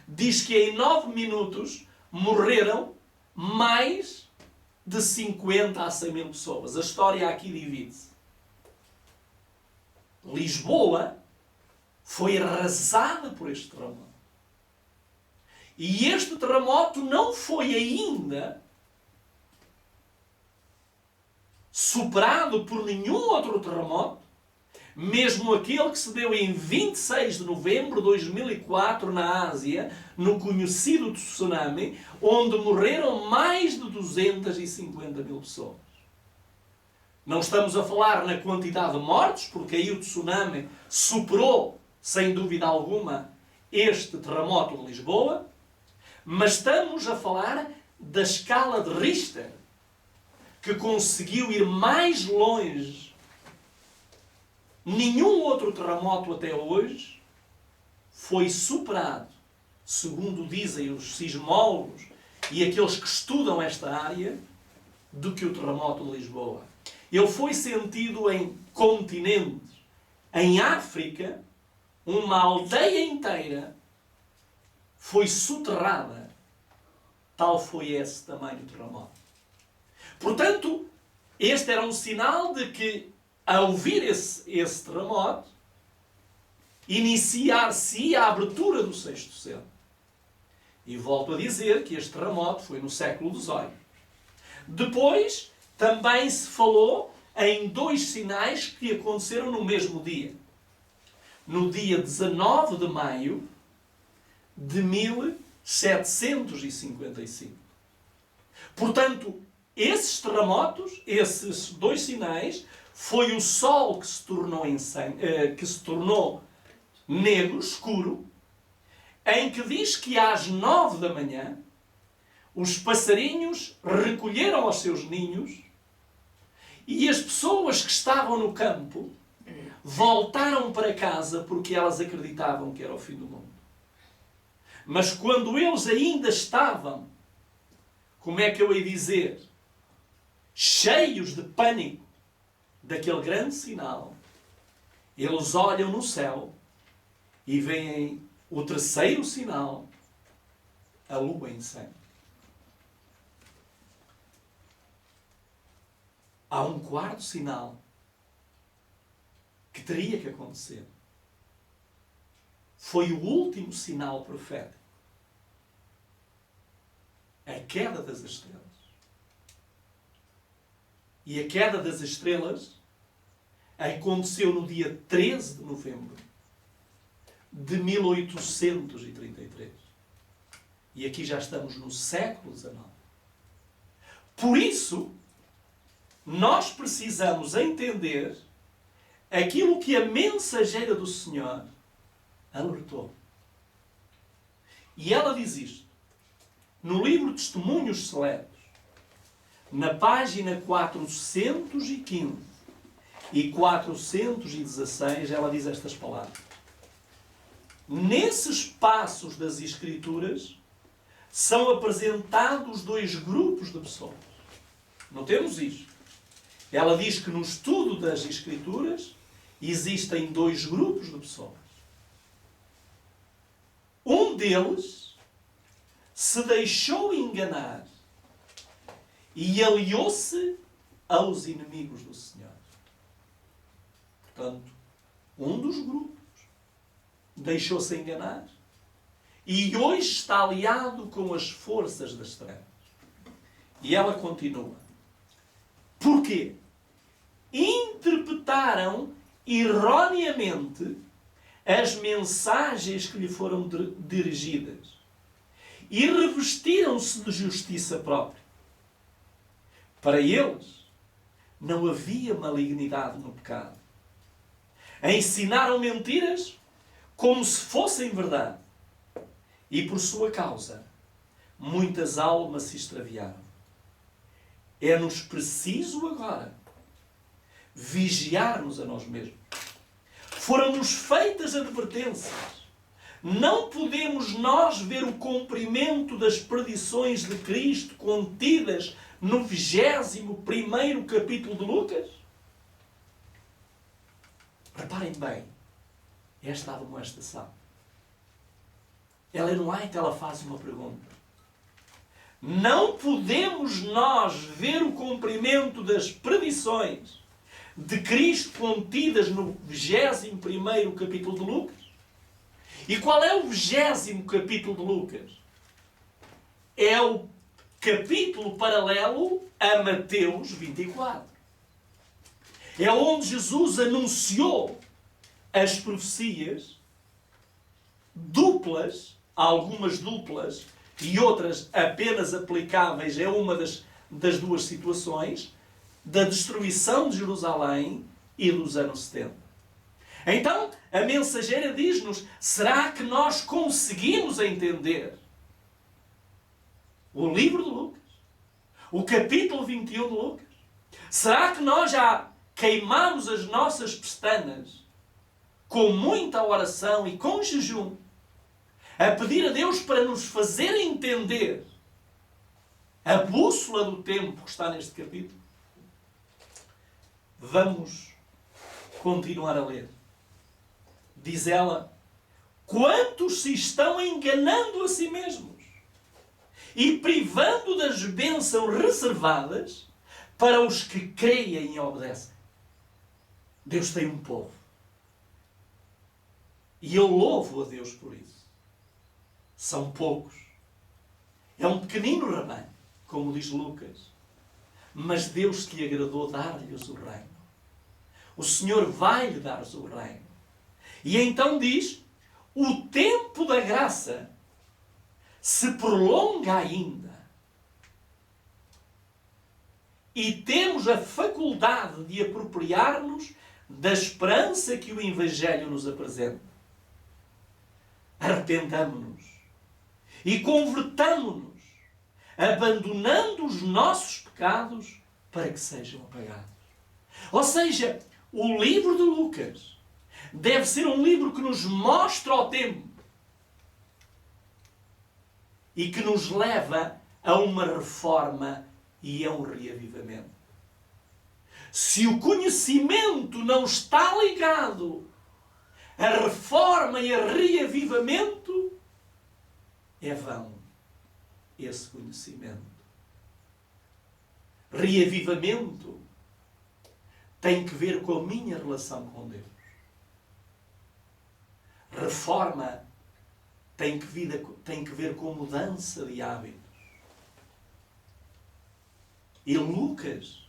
diz que em 9 minutos morreram mais de 50 a 100 mil pessoas. A história aqui divide-se. Lisboa foi arrasada por este terremoto. E este terremoto não foi ainda superado por nenhum outro terremoto, mesmo aquele que se deu em 26 de novembro de 2004 na Ásia, no conhecido tsunami, onde morreram mais de 250 mil pessoas. Não estamos a falar na quantidade de mortos, porque aí o tsunami superou, sem dúvida alguma, este terremoto de Lisboa, mas estamos a falar da escala de Richter, que conseguiu ir mais longe. Nenhum outro terremoto até hoje foi superado, segundo dizem os sismólogos e aqueles que estudam esta área, do que o terremoto de Lisboa. Ele foi sentido em continentes. Em África, uma aldeia inteira foi soterrada. Tal foi esse tamanho do terremoto. Portanto, este era um sinal de que, ao ouvir esse terremoto, iniciar-se a abertura do sexto céu. E volto a dizer que este terremoto foi no século XVIII. Depois, também se falou em 2 sinais que aconteceram no mesmo dia. No dia 19 de maio de 1755. Portanto, esses terremotos, esses 2 sinais, foi o sol que se tornou negro, escuro, em que diz que às 9 da manhã os passarinhos recolheram aos seus ninhos e as pessoas que estavam no campo voltaram para casa porque elas acreditavam que era o fim do mundo. Mas quando eles ainda estavam, como é que eu ia dizer, cheios de pânico daquele grande sinal, eles olham no céu e veem o terceiro sinal, a lua em sangue. Há um quarto sinal que teria que acontecer. Foi o último sinal profético. A queda das estrelas. E a queda das estrelas aconteceu no dia 13 de novembro de 1833. E aqui já estamos no século XIX. Por isso, nós precisamos entender aquilo que a mensageira do Senhor alertou. E ela diz isto. No livro Testemunhos Seletos, na página 415 e 416, ela diz estas palavras. Nesses passos das Escrituras são apresentados 2 grupos de pessoas. Notemos isto. Ela diz que no estudo das Escrituras existem 2 grupos de pessoas. Um deles se deixou enganar e aliou-se aos inimigos do Senhor. Portanto, um dos grupos deixou-se enganar e hoje está aliado com as forças das trevas. E ela continua. Porquê? Interpretaram erroneamente as mensagens que lhe foram dirigidas e revestiram-se de justiça própria. Para eles, não havia malignidade no pecado. Ensinaram mentiras como se fossem verdade. E por sua causa, muitas almas se extraviaram. É-nos preciso agora vigiarmos a nós mesmos. Foram-nos feitas advertências. Não podemos nós ver o cumprimento das predições de Cristo contidas no 21º capítulo de Lucas? Reparem bem, esta admoestação. Ellen White, ela faz uma pergunta. Não podemos nós ver o cumprimento das predições de Cristo contidas no 21º capítulo de Lucas? E qual é o 20º capítulo de Lucas? É o capítulo paralelo a Mateus 24. É onde Jesus anunciou as profecias duplas, algumas duplas e outras apenas aplicáveis a uma das duas situações, da destruição de Jerusalém e dos anos 70. Então, a mensageira diz-nos, será que nós conseguimos entender o livro de Lucas? O capítulo 21 de Lucas? Será que nós já queimamos as nossas pestanas com muita oração e com jejum, a pedir a Deus para nos fazer entender a bússola do tempo que está neste capítulo? Vamos continuar a ler. Diz ela, quantos se estão enganando a si mesmos e privando das bênçãos reservadas para os que creem e obedecem. Deus tem um povo. E eu louvo a Deus por isso. São poucos. É um pequenino rebanho, como diz Lucas. Mas Deus te agradou dar-lhes o reino. O Senhor vai-lhe dar-lhes o reino. E então diz, o tempo da graça se prolonga ainda. E temos a faculdade de apropriar-nos da esperança que o Evangelho nos apresenta. Arrependamo-nos e convertamo-nos, abandonando os nossos pecados para que sejam apagados. Ou seja, o livro de Lucas deve ser um livro que nos mostra o tempo e que nos leva a uma reforma e a um reavivamento. Se o conhecimento não está ligado à reforma e a reavivamento, é vão esse conhecimento. Reavivamento tem que ver com a minha relação com Deus. Reforma tem que ver com mudança de hábitos. E Lucas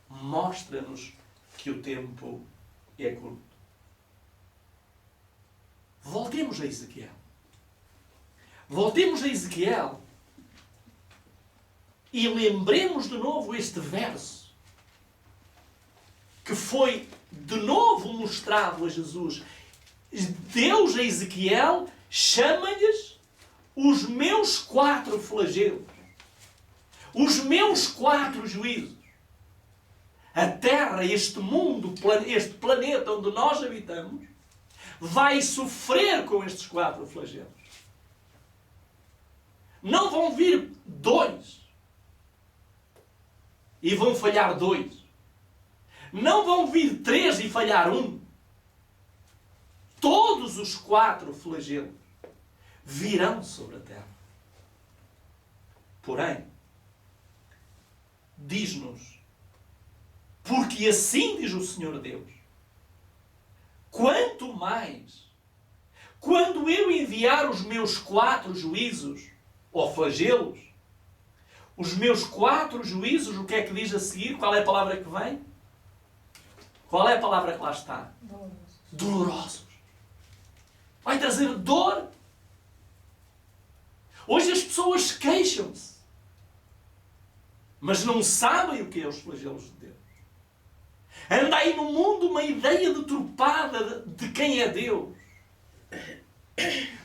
mostra-nos que o tempo é curto. Voltemos a Ezequiel. Voltemos a Ezequiel e lembremos de novo este verso que foi de novo mostrado a Jesus. Deus a Ezequiel chama-lhes os meus 4 flagelos, os meus 4 juízos. A Terra, este mundo, este planeta onde nós habitamos, vai sofrer com estes 4 flagelos. Não vão vir 2 e vão falhar 2. Não vão vir 3 e falhar 1. Todos os 4 flagelos virão sobre a terra. Porém, diz-nos, porque assim diz o Senhor Deus, quanto mais, quando eu enviar os meus 4 juízos, ou flagelos, os meus 4 juízos, o que é que diz a seguir? Qual é a palavra que vem? Qual é a palavra que lá está? Dolorosos. Vai trazer dor. Hoje as pessoas queixam-se, mas não sabem o que é os flagelos de Deus. Anda aí no mundo uma ideia deturpada de quem é Deus.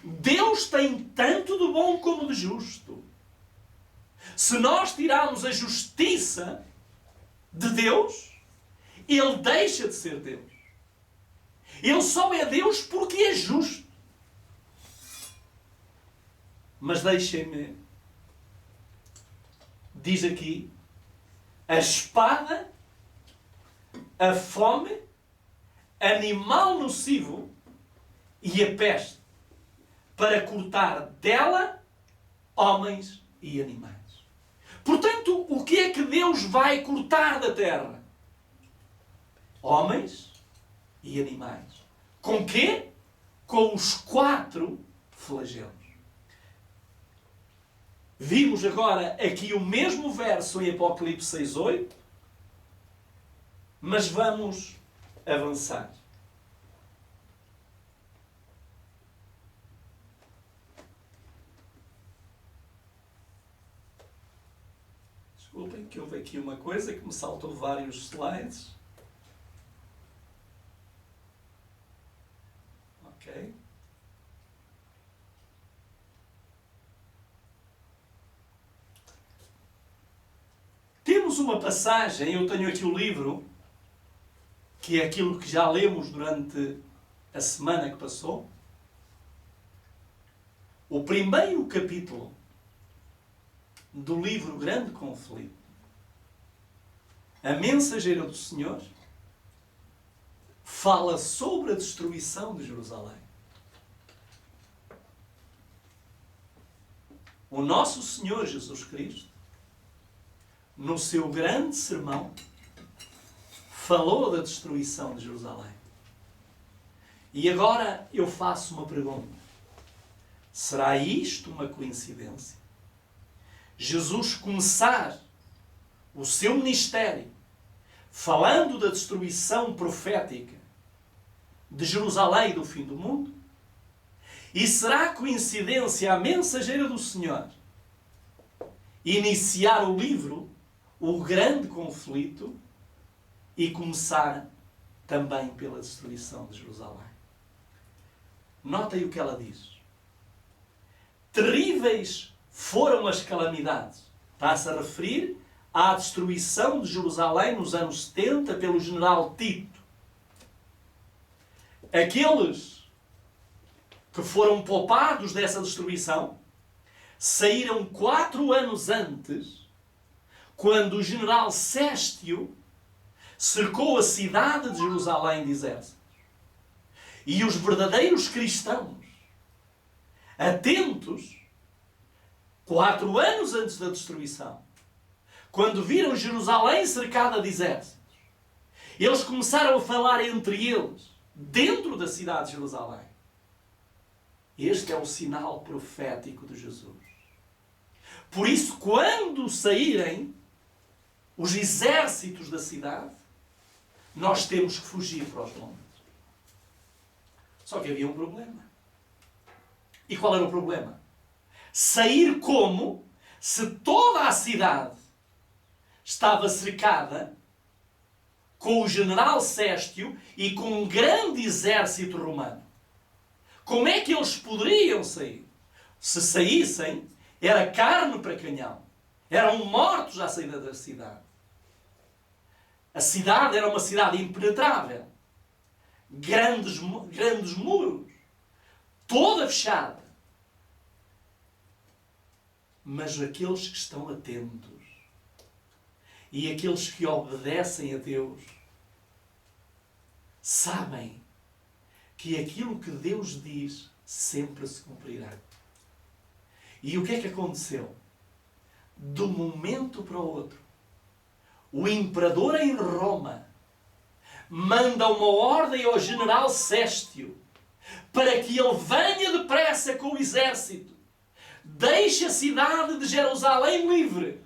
Deus tem tanto de bom como de justo. Se nós tirarmos a justiça de Deus, Ele deixa de ser Deus. Ele só é Deus porque é justo. Mas deixem-me, diz aqui, a espada, a fome, animal nocivo e a peste, para cortar dela homens e animais. Portanto, o que é que Deus vai cortar da terra? Homens e animais. Com quê? Com os 4 flagelos. Vimos agora aqui o mesmo verso em Apocalipse 6:8, mas vamos avançar. Desculpem que houve aqui uma coisa que me saltou vários slides. Ok. Temos uma passagem, eu tenho aqui o livro, que é aquilo que já lemos durante a semana que passou. O primeiro capítulo do livro Grande Conflito, a mensageira do Senhor, fala sobre a destruição de Jerusalém. O nosso Senhor Jesus Cristo, no seu grande sermão, falou da destruição de Jerusalém. E agora eu faço uma pergunta. Será isto uma coincidência? Jesus começar o seu ministério falando da destruição profética de Jerusalém e do fim do mundo? E será coincidência a mensageira do Senhor iniciar o livro O Grande Conflito e começar também pela destruição de Jerusalém? Notem o que ela diz. Terríveis foram as calamidades. Está-se a referir à destruição de Jerusalém nos anos 70 pelo general Tito. Aqueles que foram poupados dessa destruição saíram 4 anos antes, quando o general Séstio cercou a cidade de Jerusalém de exércitos. E os verdadeiros cristãos, atentos, 4 anos antes da destruição, quando viram Jerusalém cercada de exércitos, eles começaram a falar entre eles, dentro da cidade de Jerusalém. Este é o sinal profético de Jesus. Por isso, quando saírem os exércitos da cidade, nós temos que fugir para os montes. Só que havia um problema. E qual era o problema? Sair como se toda a cidade estava cercada com o general Séstio e com um grande exército romano. Como é que eles poderiam sair? Se saíssem, era carne para canhão. Eram mortos à saída da cidade. A cidade era uma cidade impenetrável. Grandes muros. Toda fechada. Mas aqueles que estão atentos e aqueles que obedecem a Deus sabem que aquilo que Deus diz sempre se cumprirá. E o que é que aconteceu? De um momento para o outro, o imperador em Roma manda uma ordem ao general Séstio para que ele venha depressa com o exército, deixe a cidade de Jerusalém livre.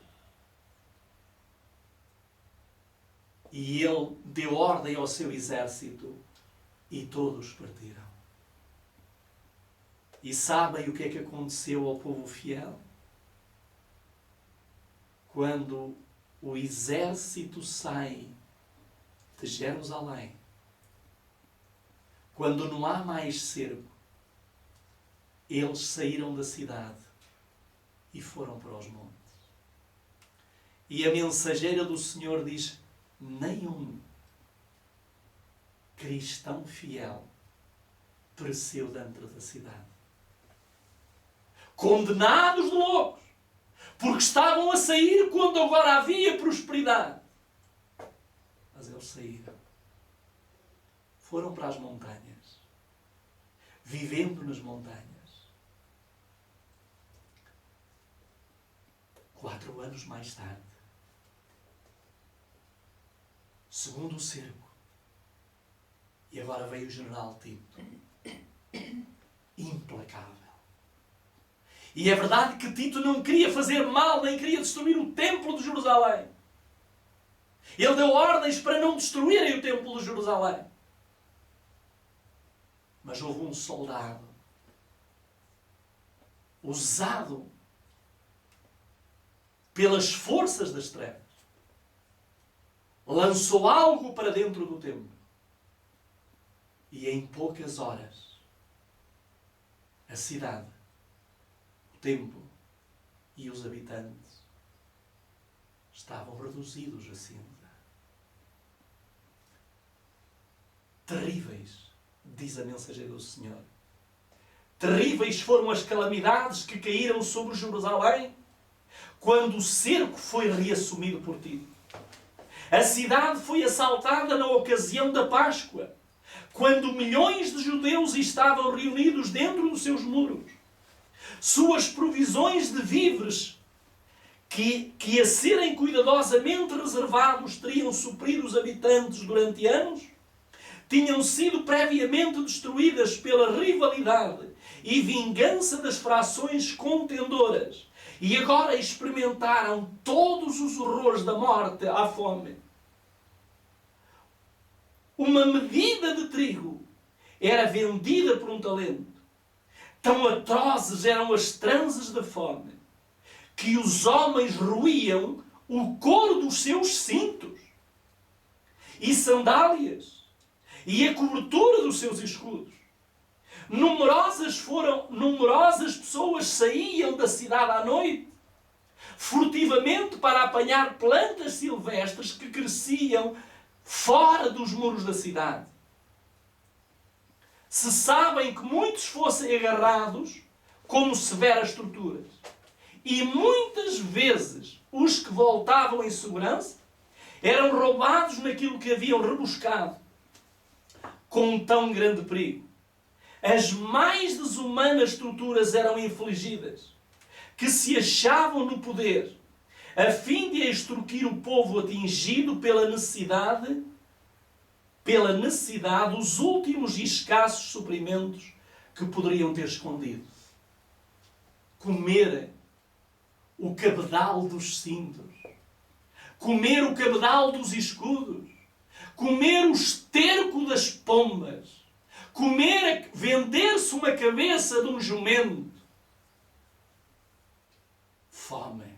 E ele deu ordem ao seu exército e todos partiram. E sabem o que é que aconteceu ao povo fiel? Quando o exército sai, de Jerusalém, quando não há mais cerco, eles saíram da cidade e foram para os montes. E a mensageira do Senhor diz: nenhum cristão fiel pereceu dentro da cidade. Condenados de loucos, porque estavam a sair quando agora havia prosperidade. Mas eles saíram. Foram para as montanhas, vivendo nas montanhas. 4 anos mais tarde, segundo o cerco, e agora veio o general Tito, implacável. E é verdade que Tito não queria fazer mal, nem queria destruir o templo de Jerusalém. Ele deu ordens para não destruírem o templo de Jerusalém. Mas houve um soldado usado pelas forças das trevas, lançou algo para dentro do templo. E em poucas horas, a cidade, o templo e os habitantes estavam reduzidos a cinza. Terríveis, diz a mensageira do Senhor. Terríveis foram as calamidades que caíram sobre Jerusalém quando o cerco foi reassumido por Tito. A cidade foi assaltada na ocasião da Páscoa, quando milhões de judeus estavam reunidos dentro dos seus muros. Suas provisões de víveres, que a serem cuidadosamente reservados teriam suprido os habitantes durante anos, tinham sido previamente destruídas pela rivalidade e vingança das frações contendoras, e agora experimentaram todos os horrores da morte à fome. Uma medida de trigo era vendida por um talento. Tão atrozes eram as transes da fome, que os homens roíam o couro dos seus cintos e sandálias e a cobertura dos seus escudos. Numerosas pessoas saíam da cidade à noite, furtivamente para apanhar plantas silvestres que cresciam fora dos muros da cidade. Se sabem que muitos fossem agarrados como severas torturas, e muitas vezes os que voltavam em segurança eram roubados naquilo que haviam rebuscado com tão grande perigo. As mais desumanas torturas eram infligidas, que se achavam no poder, a fim de extorquir o povo atingido pela necessidade, os últimos e escassos suprimentos que poderiam ter escondido. Comer o cabedal dos cintos, comer o cabedal dos escudos, comer o esterco das pombas, vender-se uma cabeça de um jumento. Fome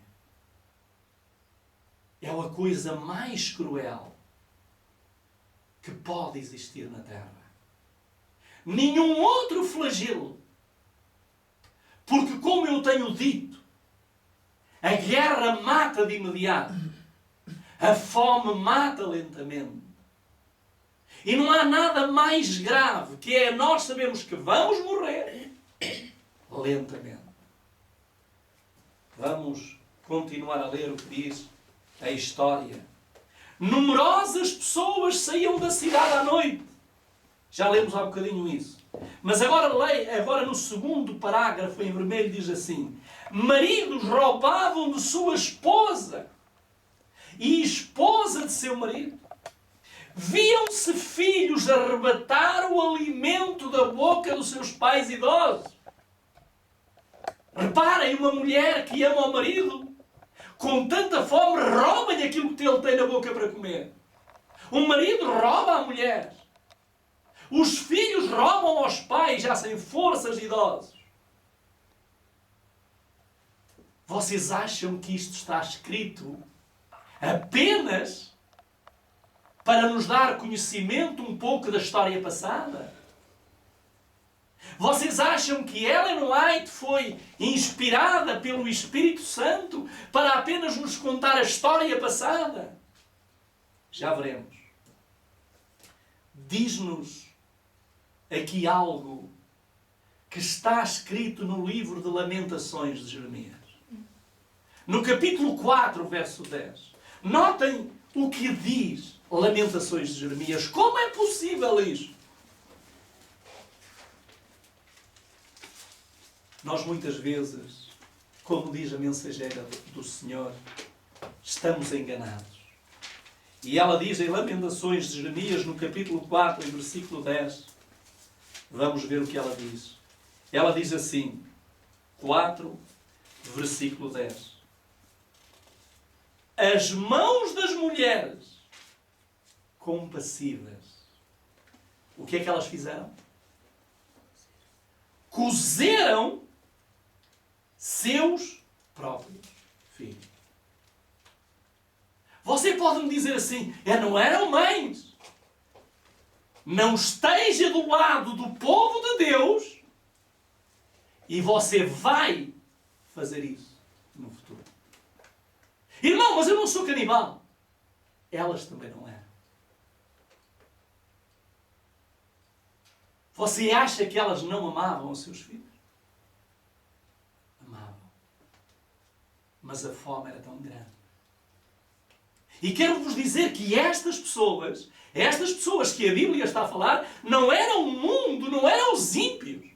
é a coisa mais cruel que pode existir na Terra. Nenhum outro flagelo. Porque, como eu tenho dito, a guerra mata de imediato. A fome mata lentamente. E não há nada mais grave que é nós sabemos que vamos morrer lentamente. Vamos continuar a ler o que diz a história. Numerosas pessoas saíam da cidade à noite. Já lemos há bocadinho isso. Mas agora no segundo parágrafo em vermelho diz assim: maridos roubavam de sua esposa e esposa de seu marido. Viam-se filhos arrebatar o alimento da boca dos seus pais idosos. Reparem, uma mulher que ama o marido, com tanta fome, rouba-lhe aquilo que ele tem na boca para comer. O marido rouba a mulher. Os filhos roubam aos pais, já sem forças, idosos. Vocês acham que isto está escrito apenas para nos dar conhecimento um pouco da história passada? Vocês acham que Ellen White foi inspirada pelo Espírito Santo para apenas nos contar a história passada? Já veremos. Diz-nos aqui algo que está escrito no livro de Lamentações de Jeremias. No capítulo 4, verso 10. Notem o que diz Lamentações de Jeremias. Como é possível isto? Nós muitas vezes, como diz a mensageira do Senhor, estamos enganados. E ela diz em Lamentações de Jeremias, no capítulo 4, em versículo 10, vamos ver o que ela diz. Ela diz assim, 4, versículo 10. As mãos das mulheres compassivas. O que é que elas fizeram? Cozeram seus próprios filhos. Você pode me dizer assim, não eram mães. Não esteja do lado do povo de Deus e você vai fazer isso no futuro. Irmão, mas eu não sou canibal. Elas também não eram. Você acha que elas não amavam os seus filhos? Amavam. Mas a fome era tão grande. E quero-vos dizer que estas pessoas que a Bíblia está a falar, não eram o mundo, não eram os ímpios.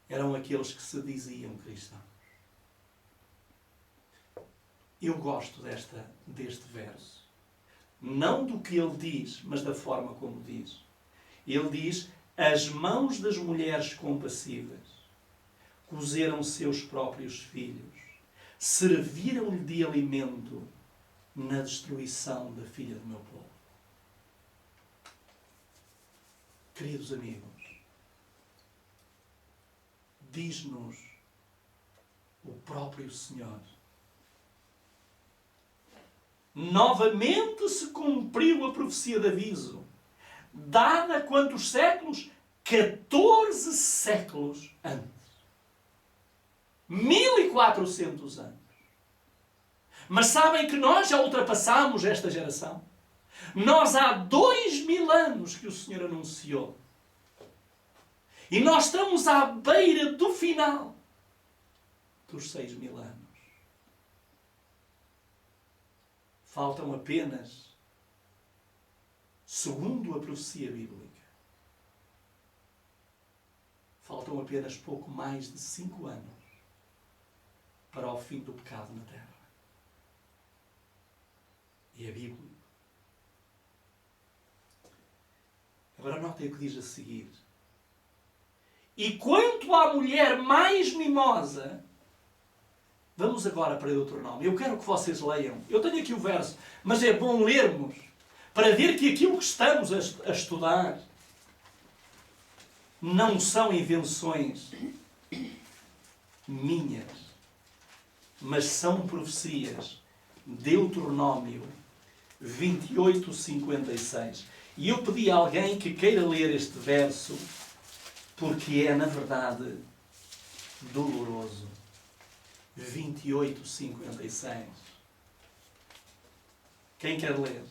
Eram aqueles que se diziam cristãos. Eu gosto deste verso. Não do que ele diz, mas da forma como diz. Ele diz, as mãos das mulheres compassivas cozeram seus próprios filhos, serviram-lhe de alimento na destruição da filha do meu povo. Queridos amigos, diz-nos o próprio Senhor. Novamente se cumpriu a profecia de aviso, dada quantos séculos? 14 séculos antes. 1400 anos. Mas sabem que nós já ultrapassamos esta geração? Nós há 2000 anos que o Senhor anunciou. E nós estamos à beira do final dos 6000 anos. Faltam apenas, segundo a profecia bíblica, faltam apenas pouco mais de 5 anos para o fim do pecado na terra. E a Bíblia. Agora notem o que diz a seguir. E quanto à mulher mais mimosa, vamos agora para Deuteronômio. Eu quero que vocês leiam. Eu tenho aqui o verso, mas é bom lermos para ver que aquilo que estamos a estudar não são invenções minhas, mas são profecias. Deuteronômio 28:56. E eu pedi a alguém que queira ler este verso, porque é, na verdade, doloroso. 28:56. Quem quer ler?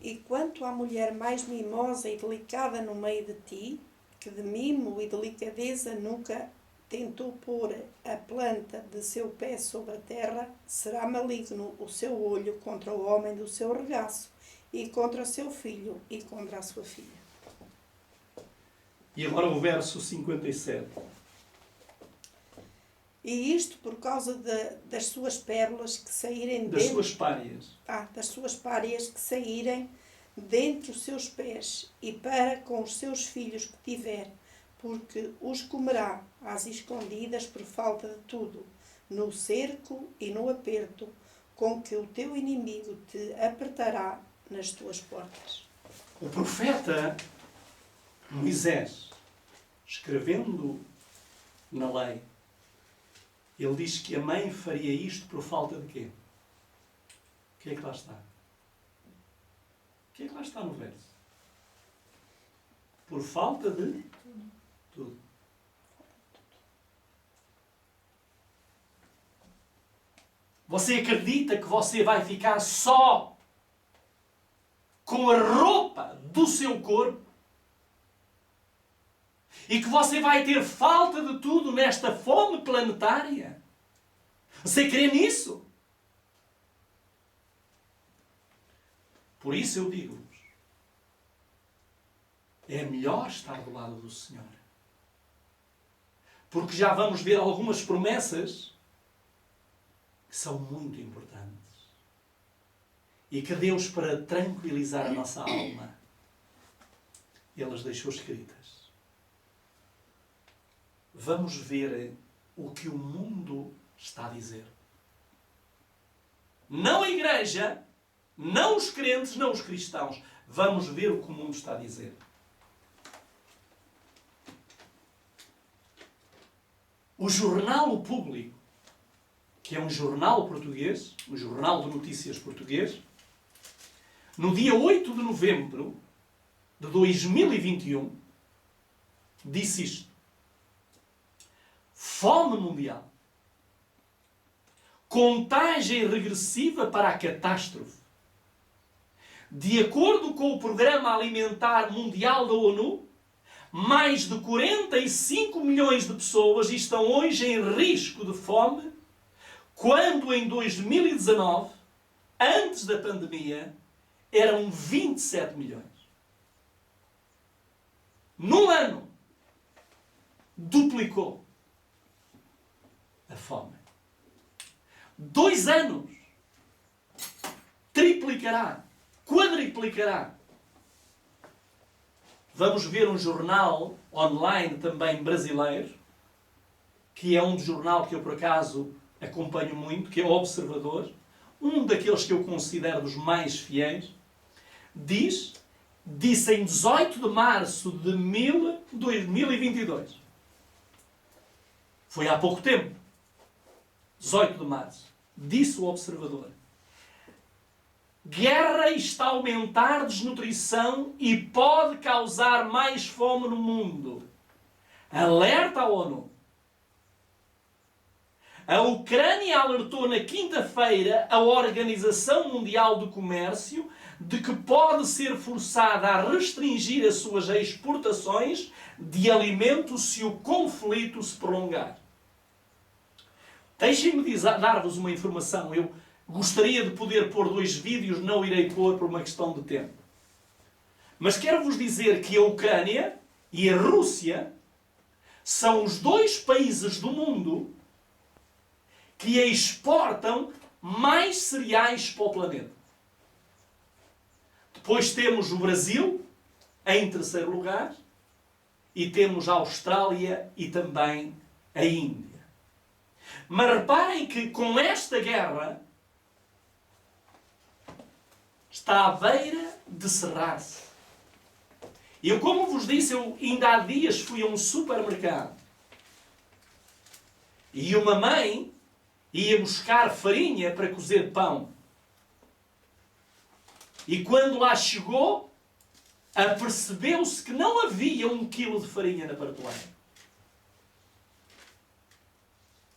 E quanto à mulher mais mimosa e delicada no meio de ti, que de mimo e delicadeza nunca tentou pôr a planta de seu pé sobre a terra, será maligno o seu olho contra o homem do seu regaço, e contra seu filho, e contra a sua filha. E agora o verso 57. E isto por causa das suas pérolas que saírem Das suas párias. das suas párias que saírem dentre os seus pés, e para com os seus filhos que tiver, porque os comerá às escondidas por falta de tudo, no cerco e no aperto, com que o teu inimigo te apertará nas tuas portas. O profeta Moisés, escrevendo na lei, ele diz que a mãe faria isto por falta de quê? O que é que lá está? O que é que lá está no verso? Por falta de tudo. Você acredita que você vai ficar só com a roupa do seu corpo? E que você vai ter falta de tudo nesta fome planetária? Você crê nisso? Por isso eu digo-vos, é melhor estar do lado do Senhor. Porque já vamos ver algumas promessas que são muito importantes. E que Deus, para tranquilizar a nossa alma, Ele as deixou escritas. Vamos ver o que o mundo está a dizer. Não a igreja, não os crentes, não os cristãos. Vamos ver o que o mundo está a dizer. O jornal O Público, que é um jornal português, um jornal de notícias português, no dia 8 de novembro de 2021, disse isto: fome mundial, contagem regressiva para a catástrofe. De acordo com o Programa Alimentar Mundial da ONU, mais de 45 milhões de pessoas estão hoje em risco de fome, quando em 2019, antes da pandemia, eram 27 milhões. Num ano, duplicou a fome. 2 anos, triplicará, quadriplicará. Vamos ver um jornal online também brasileiro, que é um jornal que eu por acaso acompanho muito, que é o Observador, um daqueles que eu considero dos mais fiéis, disse em 18 de março de 2022, foi há pouco tempo, 18 de março, disse o Observador: guerra está a aumentar a desnutrição e pode causar mais fome no mundo. Alerta a ONU. A Ucrânia alertou na quinta-feira a Organização Mundial do Comércio de que pode ser forçada a restringir as suas exportações de alimentos se o conflito se prolongar. Deixem-me dar-vos uma informação. Eu gostaria de poder pôr 2 vídeos, não irei pôr por uma questão de tempo. Mas quero-vos dizer que a Ucrânia e a Rússia são os 2 países do mundo que exportam mais cereais para o planeta. Depois temos o Brasil, em terceiro lugar, e temos a Austrália e também a Índia. Mas reparem que com esta guerra está à beira de cerrar-se. Eu, como vos disse, ainda há dias fui a um supermercado e uma mãe ia buscar farinha para cozer pão. E quando lá chegou, apercebeu-se que não havia 1 quilo de farinha na prateleira.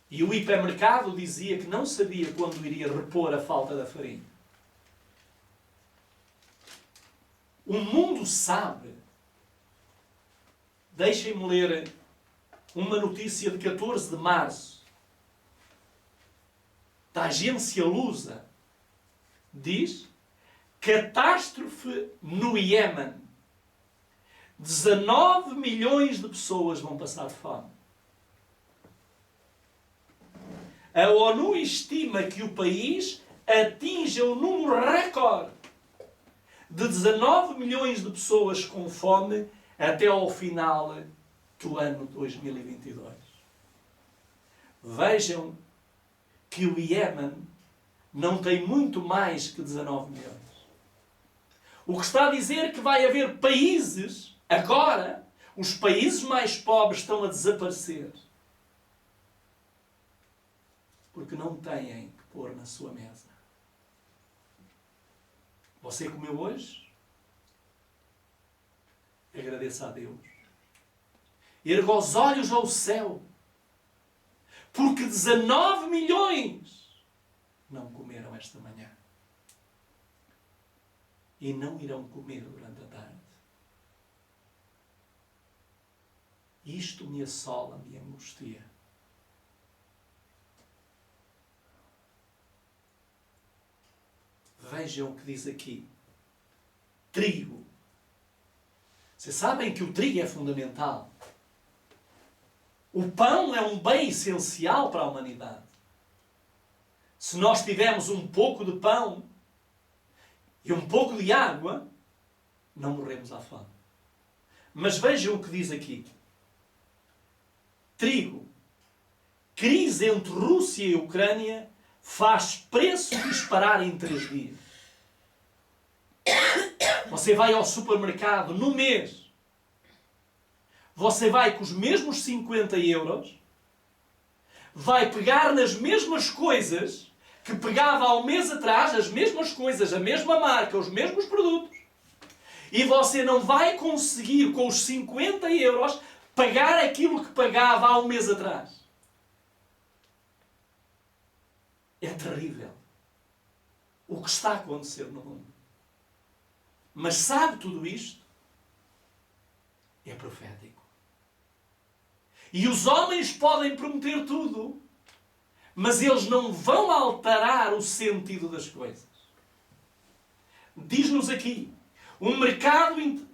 E o hipermercado dizia que não sabia quando iria repor a falta da farinha. O mundo sabe. Deixem-me ler uma notícia de 14 de março da agência Lusa. Diz: catástrofe no Iémen. 19 milhões de pessoas vão passar fome. A ONU estima que o país atinja um número recorde de 19 milhões de pessoas com fome até ao final do ano 2022. Vejam que o Iémen não tem muito mais que 19 milhões. O que está a dizer que vai haver países, agora, os países mais pobres estão a desaparecer. Porque não têm que pôr na sua mesa. Você comeu hoje? agradeça a Deus. Erga os olhos ao céu. Porque 19 milhões não comeram esta manhã. E não irão comer durante a tarde. Isto me assola, me angustia. Vejam o que diz aqui. Trigo. Vocês sabem que o trigo é fundamental. O pão é um bem essencial para a humanidade. Se nós tivermos um pouco de pão e um pouco de água, não morremos à fome. Mas vejam o que diz aqui. Trigo. Crise entre Rússia e Ucrânia faz preço disparar em 3 dias. Você vai ao supermercado no mês. Você vai com os mesmos 50 euros. Vai pegar nas mesmas coisas que pegava há um mês atrás, as mesmas coisas, a mesma marca, os mesmos produtos. E você não vai conseguir, com os 50 euros, pagar aquilo que pagava há um mês atrás. É terrível o que está a acontecer no mundo. Mas sabe tudo isto? É profético. E os homens podem prometer tudo, mas eles não vão alterar o sentido das coisas. Diz-nos aqui, um mercado...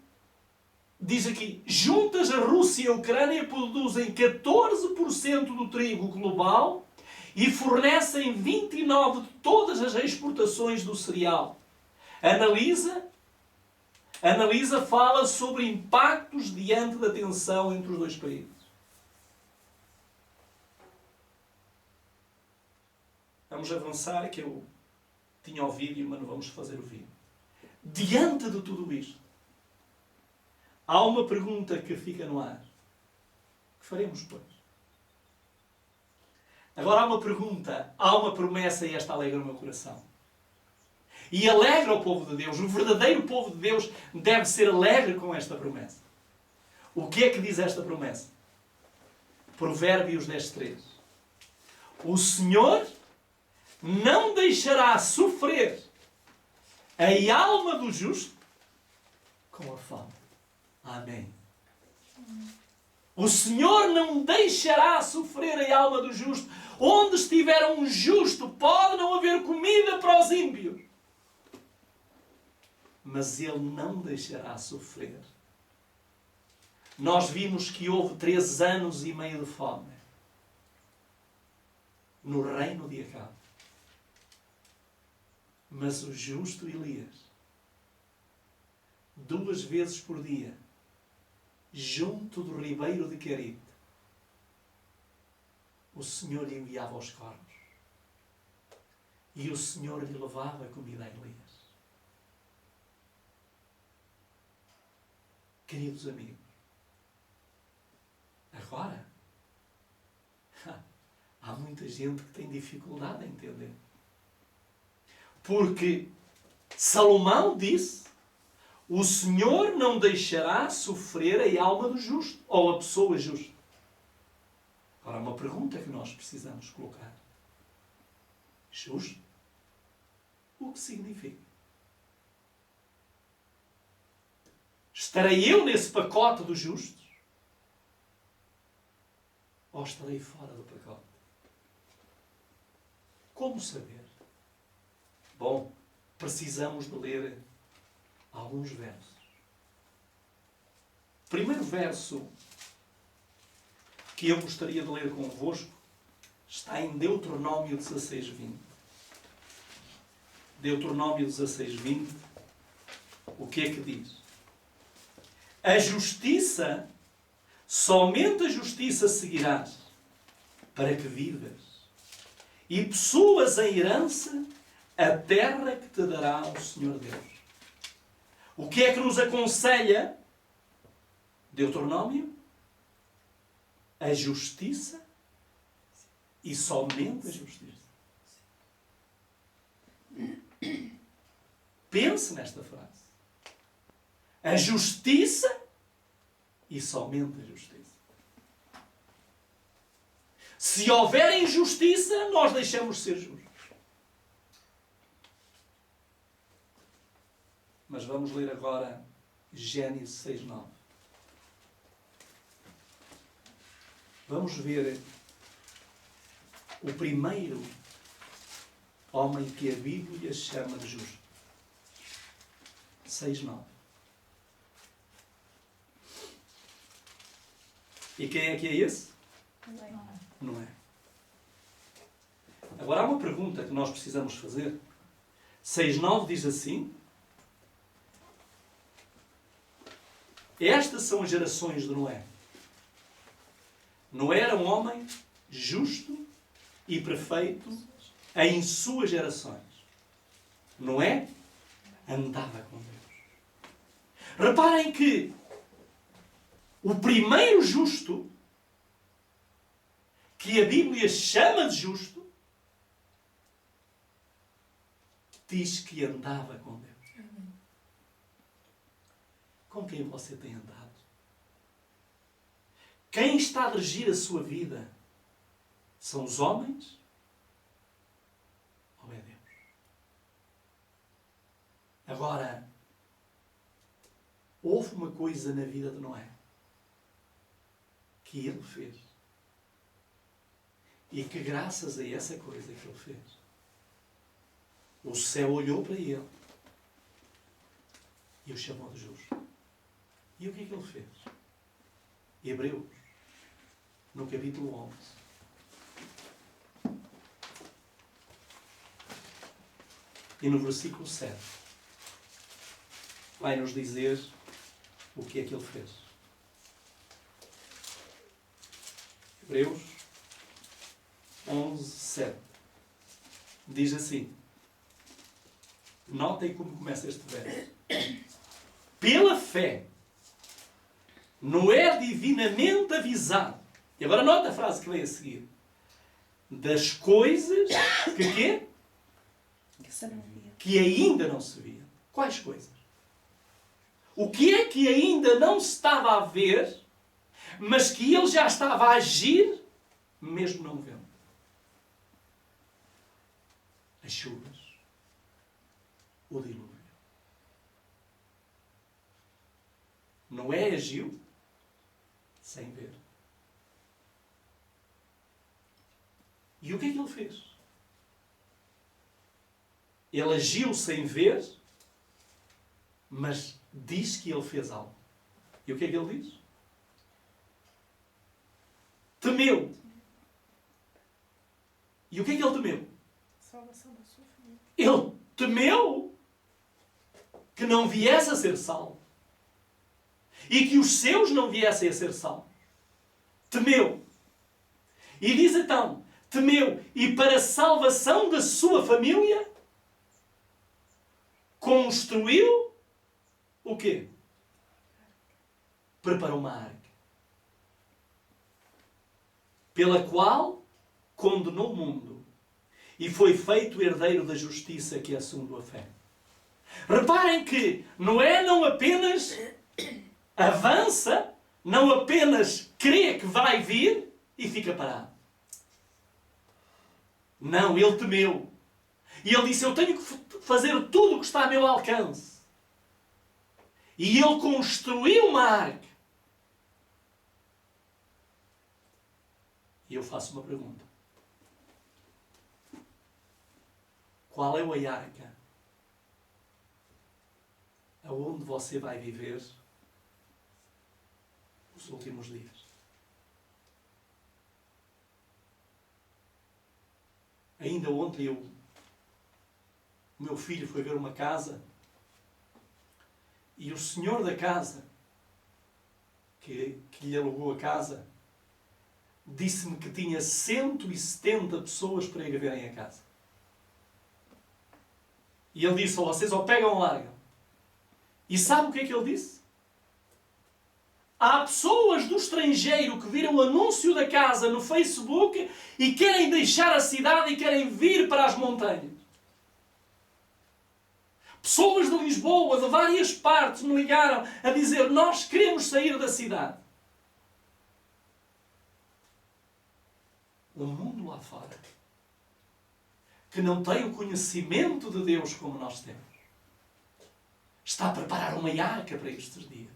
Diz aqui, juntas a Rússia e a Ucrânia produzem 14% do trigo global e fornecem 29% de todas as exportações do cereal. Analisa fala sobre impactos diante da tensão entre os dois países. Vamos avançar, que eu tinha o vídeo, mas não vamos fazer o vídeo. Diante de tudo isto, há uma pergunta que fica no ar. O que faremos depois? Agora há uma pergunta, há uma promessa e esta alegra o meu coração. E alegra o povo de Deus. O verdadeiro povo de Deus deve ser alegre com esta promessa. O que é que diz esta promessa? Provérbios 10:3. O Senhor não deixará sofrer a alma do justo com a fome. Amém. O Senhor não deixará sofrer a alma do justo. Onde estiver um justo, pode não haver comida para os ímpios. Mas Ele não deixará sofrer. Nós vimos que houve 3 anos e meio de fome no reino de Acabe. Mas o justo Elias, 2 vezes por dia, junto do ribeiro de Querite, o Senhor lhe enviava os corvos. E o Senhor lhe levava comida a Elias. Queridos amigos, agora há muita gente que tem dificuldade em entender. Porque Salomão disse: o Senhor não deixará sofrer a alma do justo, ou a pessoa justa. Agora, uma pergunta que nós precisamos colocar. Justo? O que significa? Estarei eu nesse pacote dos justos? Ou estarei fora do pacote? Como saber? Bom, precisamos de ler alguns versos. O primeiro verso que eu gostaria de ler convosco está em Deuteronômio 16:20. Deuteronômio 16:20. O que é que diz? A justiça, somente a justiça seguirás, para que vivas, e possuas em herança a terra que te dará o Senhor Deus. O que é que nos aconselha Deuteronômio? A justiça e somente a justiça. Pense nesta frase. A justiça e somente a justiça. Se houver injustiça, nós deixamos de ser justos. Mas vamos ler agora Gênesis 6:9. Vamos ver o primeiro homem que a Bíblia chama de justo. 6:9. E quem é que é esse? Não é. Agora há uma pergunta que nós precisamos fazer. 6:9 diz assim: estas são as gerações de Noé. Noé era um homem justo e perfeito em suas gerações. Noé andava com Deus. Reparem que o primeiro justo, que a Bíblia chama de justo, diz que andava com Deus. Com quem você tem andado? Quem está a regir a sua vida? São os homens? Ou é Deus? Agora, houve uma coisa na vida de Noé que ele fez. E que graças a essa coisa que ele fez, o céu olhou para ele e o chamou de justo. E o que é que ele fez? Hebreus, no capítulo 11 e no versículo 7, vai nos dizer o que é que ele fez. Hebreus 11, 7 diz assim. Notem como começa este verso. Pela fé, Noé divinamente avisado. E agora nota a frase que vem a seguir. Das coisas que quê? Que ainda não se viam. Quais coisas? O que é que ainda não se estava a ver, mas que ele já estava a agir, mesmo não vendo? As chuvas. O dilúvio. Noé agiu sem ver. E o que é que ele fez? Ele agiu sem ver, mas diz que ele fez algo. E o que é que ele diz? Temeu. E o que é que ele temeu? Salvação da sua família. Ele temeu que não viesse a ser salvo. E que os seus não viessem a ser salvos. Temeu. E diz então, temeu, e para a salvação da sua família, construiu o quê? Preparou uma arca. Pela qual condenou o mundo e foi feito herdeiro da justiça, que é segundo a fé. Reparem que Noé não apenas avança, não apenas crê que vai vir e fica parado. Não, ele temeu. E ele disse, eu tenho que fazer tudo o que está a meu alcance. E ele construiu uma arca. E eu faço uma pergunta. Qual é a arca aonde você vai viver os últimos dias? Ainda ontem o meu filho foi ver uma casa e o senhor da casa que lhe alugou a casa disse-me que tinha 170 pessoas para ir verem a casa. E ele disse, vocês ou pegam ou largam. E sabe o que é que ele disse? Há pessoas do estrangeiro que viram o anúncio da casa no Facebook e querem deixar a cidade e querem vir para as montanhas. Pessoas de Lisboa, de várias partes, me ligaram a dizer: nós queremos sair da cidade. O mundo lá fora, que não tem o conhecimento de Deus como nós temos, está a preparar uma arca para estes dias.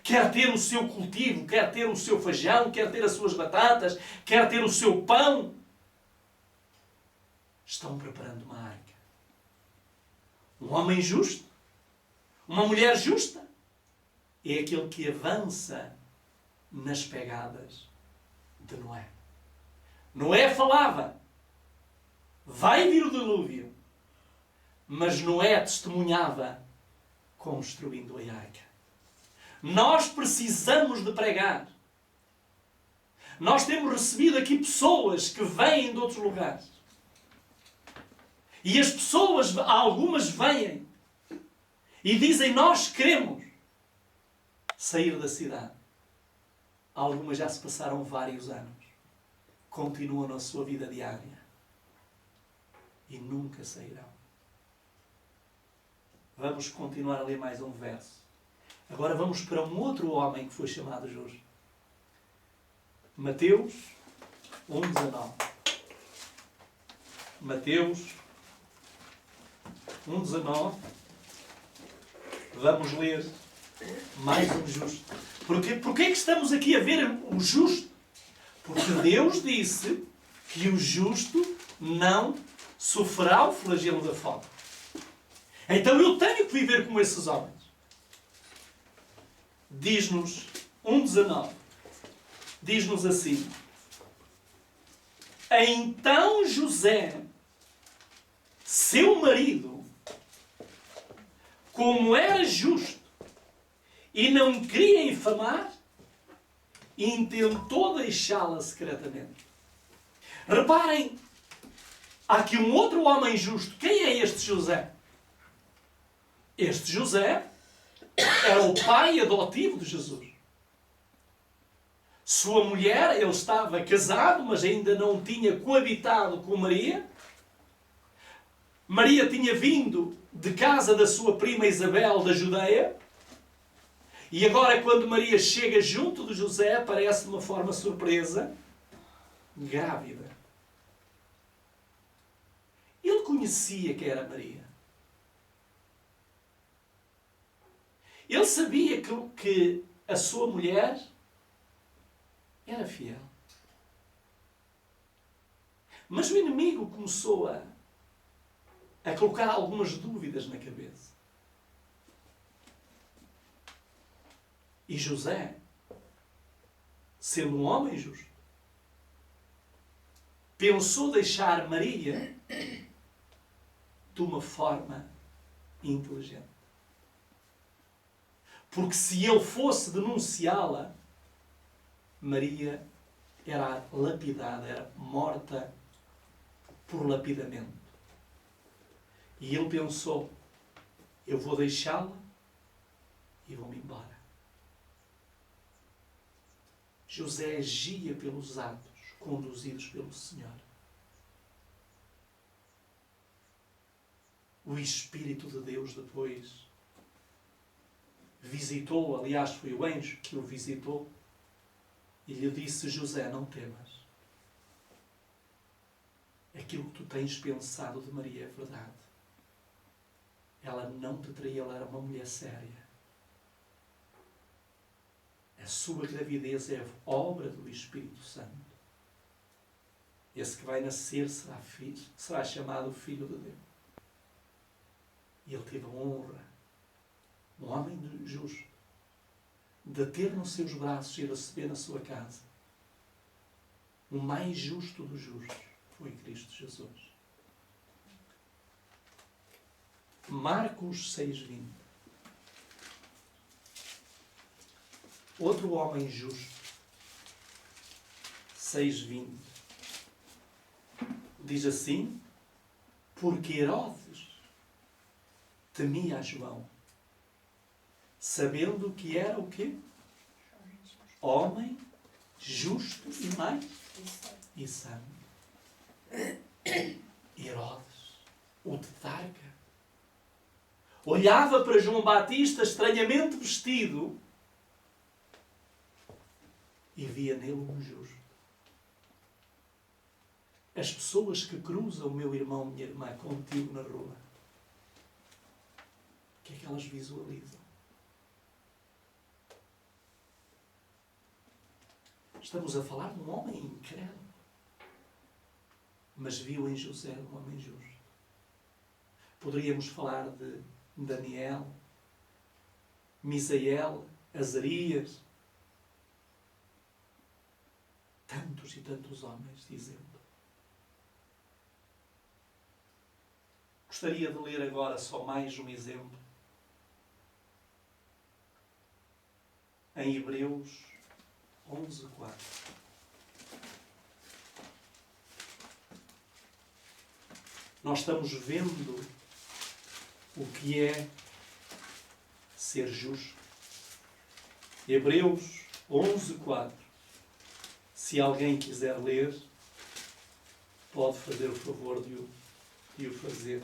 Quer ter o seu cultivo, quer ter o seu feijão, quer ter as suas batatas, quer ter o seu pão. Estão preparando uma arca. Um homem justo, uma mulher justa, é aquele que avança nas pegadas de Noé. Noé falava: vai vir o dilúvio. Mas Noé testemunhava construindo a arca. Nós precisamos de pregar. Nós temos recebido aqui pessoas que vêm de outros lugares. E as pessoas, algumas vêm e dizem: nós queremos sair da cidade. Algumas já se passaram vários anos. Continuam na sua vida diária. E nunca sairão. Vamos continuar a ler mais um verso. Agora vamos para um outro homem que foi chamado justo. Mateus 1,19. Mateus 1,19. Vamos ler mais um justo. Porquê que estamos aqui a ver o justo? Porque Deus disse que o justo não sofrerá o flagelo da fome. Então eu tenho que viver como esses homens. Diz-nos 1,19. Diz-nos assim: então José, seu marido, como era justo e não queria infamar, intentou deixá-la secretamente. Reparem, há aqui um outro homem justo. Quem é este José? Este José era o pai adotivo de Jesus. Sua mulher, ele estava casado, mas ainda não tinha coabitado com Maria. Maria tinha vindo de casa da sua prima Isabel da Judeia. E agora, quando Maria chega junto de José, aparece de uma forma surpresa, grávida. Ele conhecia que era Maria. Ele sabia que a sua mulher era fiel. Mas o inimigo começou a colocar algumas dúvidas na cabeça. E José, sendo um homem justo, pensou deixar Maria de uma forma inteligente. Porque se ele fosse denunciá-la, Maria era lapidada, era morta por lapidamento. E ele pensou: eu vou deixá-la e vou-me embora. José agia pelos atos conduzidos pelo Senhor. O Espírito de Deus depois visitou, aliás foi o anjo que o visitou, e lhe disse: José, não temas. Aquilo que tu tens pensado de Maria é verdade. Ela não te traiu, ela era uma mulher séria. A sua gravidez é obra do Espírito Santo. Esse que vai nascer será chamado Filho de Deus. E ele teve a honra, um homem justo, de ter nos seus braços e receber na sua casa o mais justo dos justos, foi Cristo Jesus. Marcos 6,20. Outro homem justo, 6,20, diz assim: porque Herodes temia a João, sabendo que era o quê? Homem justo e mais? E santo. Herodes, o tetrarca, olhava para João Batista estranhamente vestido e via nele um justo. As pessoas que cruzam, meu irmão, minha irmã, contigo na rua, o que é que elas visualizam? Estamos a falar de um homem incrédulo, mas viu em José um homem justo. Poderíamos falar de Daniel, Misael, Azarias, tantos e tantos homens de exemplo. Gostaria de ler agora só mais um exemplo. Em Hebreus 11:4. Nós estamos vendo o que é ser justo. Hebreus 11:4. Se alguém quiser ler, pode fazer o favor de o fazer.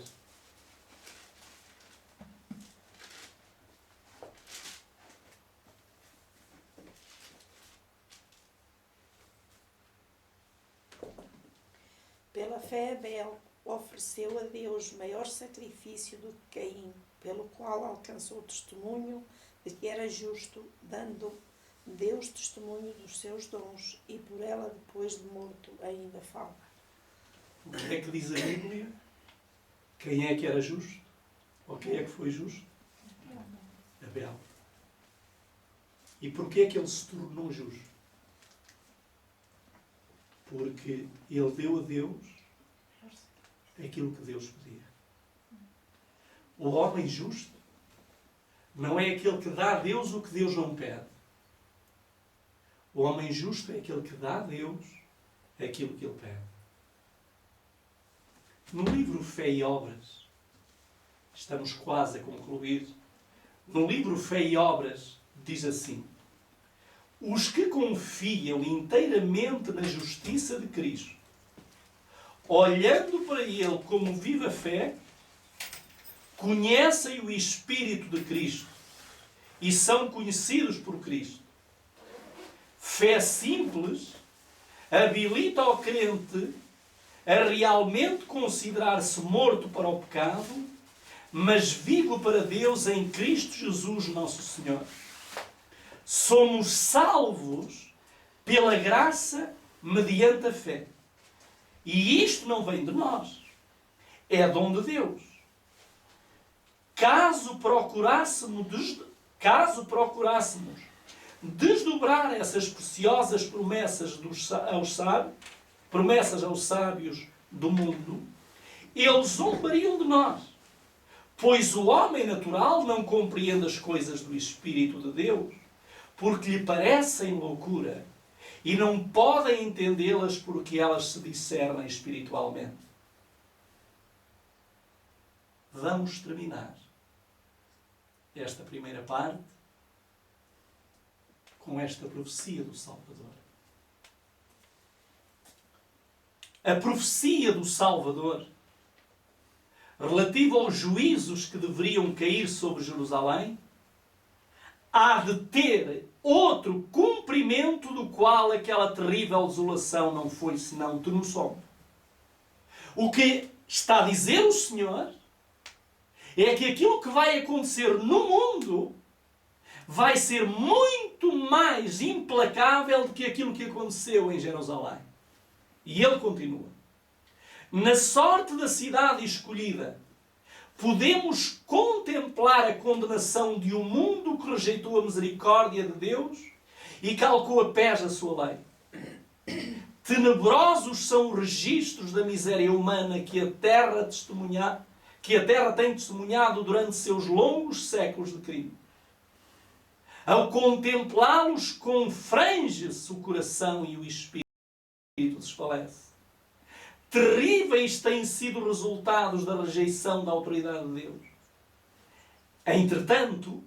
Pela fé, Abel ofereceu a Deus maior sacrifício do que Caim, pelo qual alcançou o testemunho de que era justo, dando Deus testemunho dos seus dons, e por ela, depois de morto, ainda fala. O que é que diz a Bíblia? Quem é que era justo? Ou quem é que foi justo? Abel. E porquê é que ele se tornou justo? Porque ele deu a Deus aquilo que Deus pedia. O homem justo não é aquele que dá a Deus o que Deus não pede. O homem justo é aquele que dá a Deus aquilo que ele pede. No livro Fé e Obras, estamos quase a concluir, no livro Fé e Obras diz assim: os que confiam inteiramente na justiça de Cristo, olhando para Ele como viva fé, conhecem o Espírito de Cristo e são conhecidos por Cristo. Fé simples habilita o crente a realmente considerar-se morto para o pecado, mas vivo para Deus em Cristo Jesus, nosso Senhor. Somos salvos pela graça mediante a fé. E isto não vem de nós. É dom de Deus. Caso procurássemos desdobrar essas preciosas promessas aos sábios do mundo, eles zombariam de nós. Pois o homem natural não compreende as coisas do Espírito de Deus, porque lhe parecem loucura, e não podem entendê-las porque elas se discernem espiritualmente. Vamos terminar esta primeira parte com esta profecia do Salvador. A profecia do Salvador, relativa aos juízos que deveriam cair sobre Jerusalém, há de ter outro cumprimento do qual aquela terrível desolação não foi senão de noção. O que está a dizer o Senhor é que aquilo que vai acontecer no mundo vai ser muito mais implacável do que aquilo que aconteceu em Jerusalém. E ele continua. Na sorte da cidade escolhida, podemos contemplar a condenação de um mundo que rejeitou a misericórdia de Deus e calcou a pés a sua lei. Tenebrosos são os registros da miséria humana que a terra tem testemunhado durante seus longos séculos de crime. Ao contemplá-los, confrange-se o coração e o espírito desfalece. Terríveis têm sido resultados da rejeição da autoridade de Deus. Entretanto,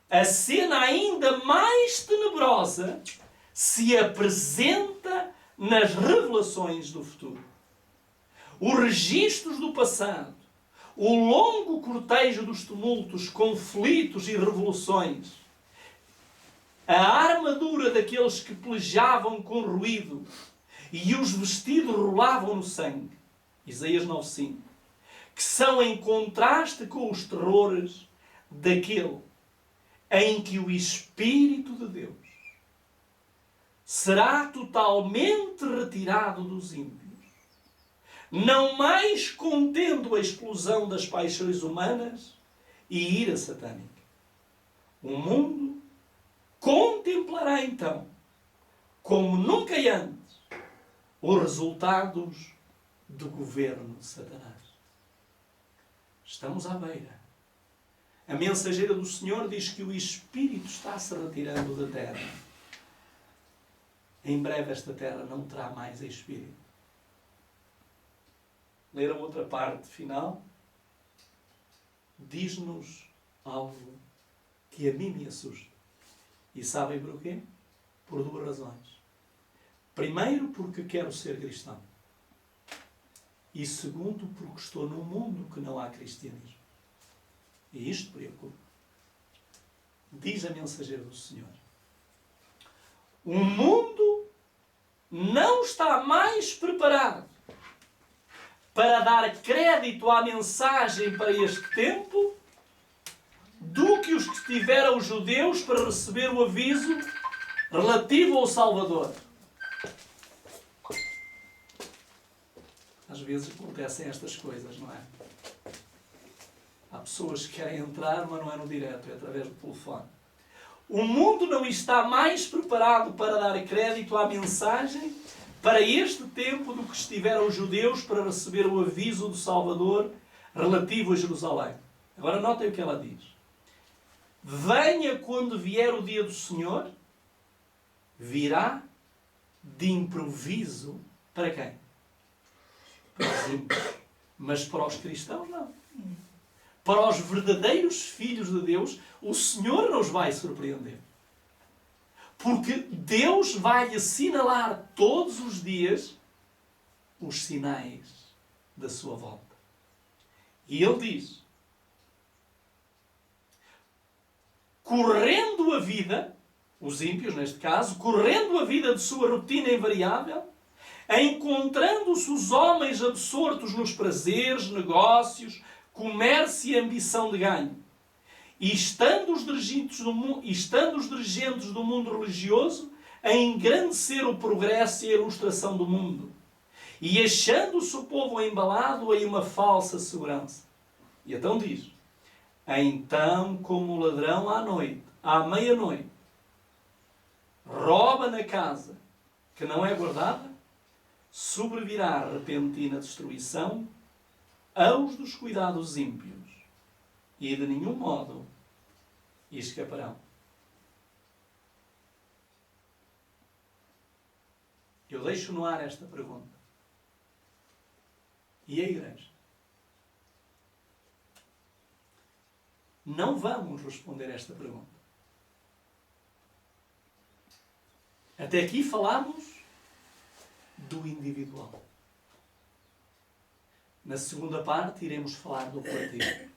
a cena ainda mais tenebrosa se apresenta nas revelações do futuro. Os registros do passado, o longo cortejo dos tumultos, conflitos e revoluções, a armadura daqueles que pelejavam com ruído e os vestidos rolavam no sangue, Isaías 9:5, que são em contraste com os terrores daquele em que o Espírito de Deus será totalmente retirado dos ímpios, não mais contendo a explosão das paixões humanas e ira satânica. O mundo contemplará então, como nunca antes, os resultados do governo de Satanás. Estamos à beira. A mensageira do Senhor diz que o Espírito está se retirando da terra. Em breve esta terra não terá mais Espírito. Ler a outra parte final diz-nos algo que a mim me assusta. E sabem porquê? Por duas razões. Primeiro, porque quero ser cristão. E segundo, porque estou num mundo que não há cristianismo. E isto preocupa. Diz a mensageira do Senhor: o mundo não está mais preparado para dar crédito à mensagem para este tempo do que os que tiveram os judeus para receber o aviso relativo ao Salvador. Às vezes acontecem estas coisas, não é? Há pessoas que querem entrar, mas não é no direto, é através do telefone. O mundo não está mais preparado para dar crédito à mensagem para este tempo do que estiveram os judeus para receber o aviso do Salvador relativo a Jerusalém. Agora notem o que ela diz. Venha quando vier o dia do Senhor, virá de improviso para quem? Para os ímpios. Mas para os cristãos não. Para os verdadeiros filhos de Deus, o Senhor nos vai surpreender. Porque Deus vai assinalar todos os dias os sinais da sua volta. E Ele diz: correndo a vida, os ímpios neste caso, correndo a vida de sua rotina invariável, encontrando-se os homens absortos nos prazeres, negócios, comércio e ambição de ganho, e estando os dirigentes do mundo religioso a engrandecer o progresso e a ilustração do mundo, e achando-se o povo embalado em uma falsa segurança. E então diz: então, como o ladrão à meia-noite, rouba na casa que não é guardada, sobrevirá a repentina destruição aos dos cuidados ímpios, e de nenhum modo escaparão. Eu deixo no ar esta pergunta. E a Igreja? Não vamos responder esta pergunta. Até aqui falámos do individual. Na segunda parte iremos falar do coletivo.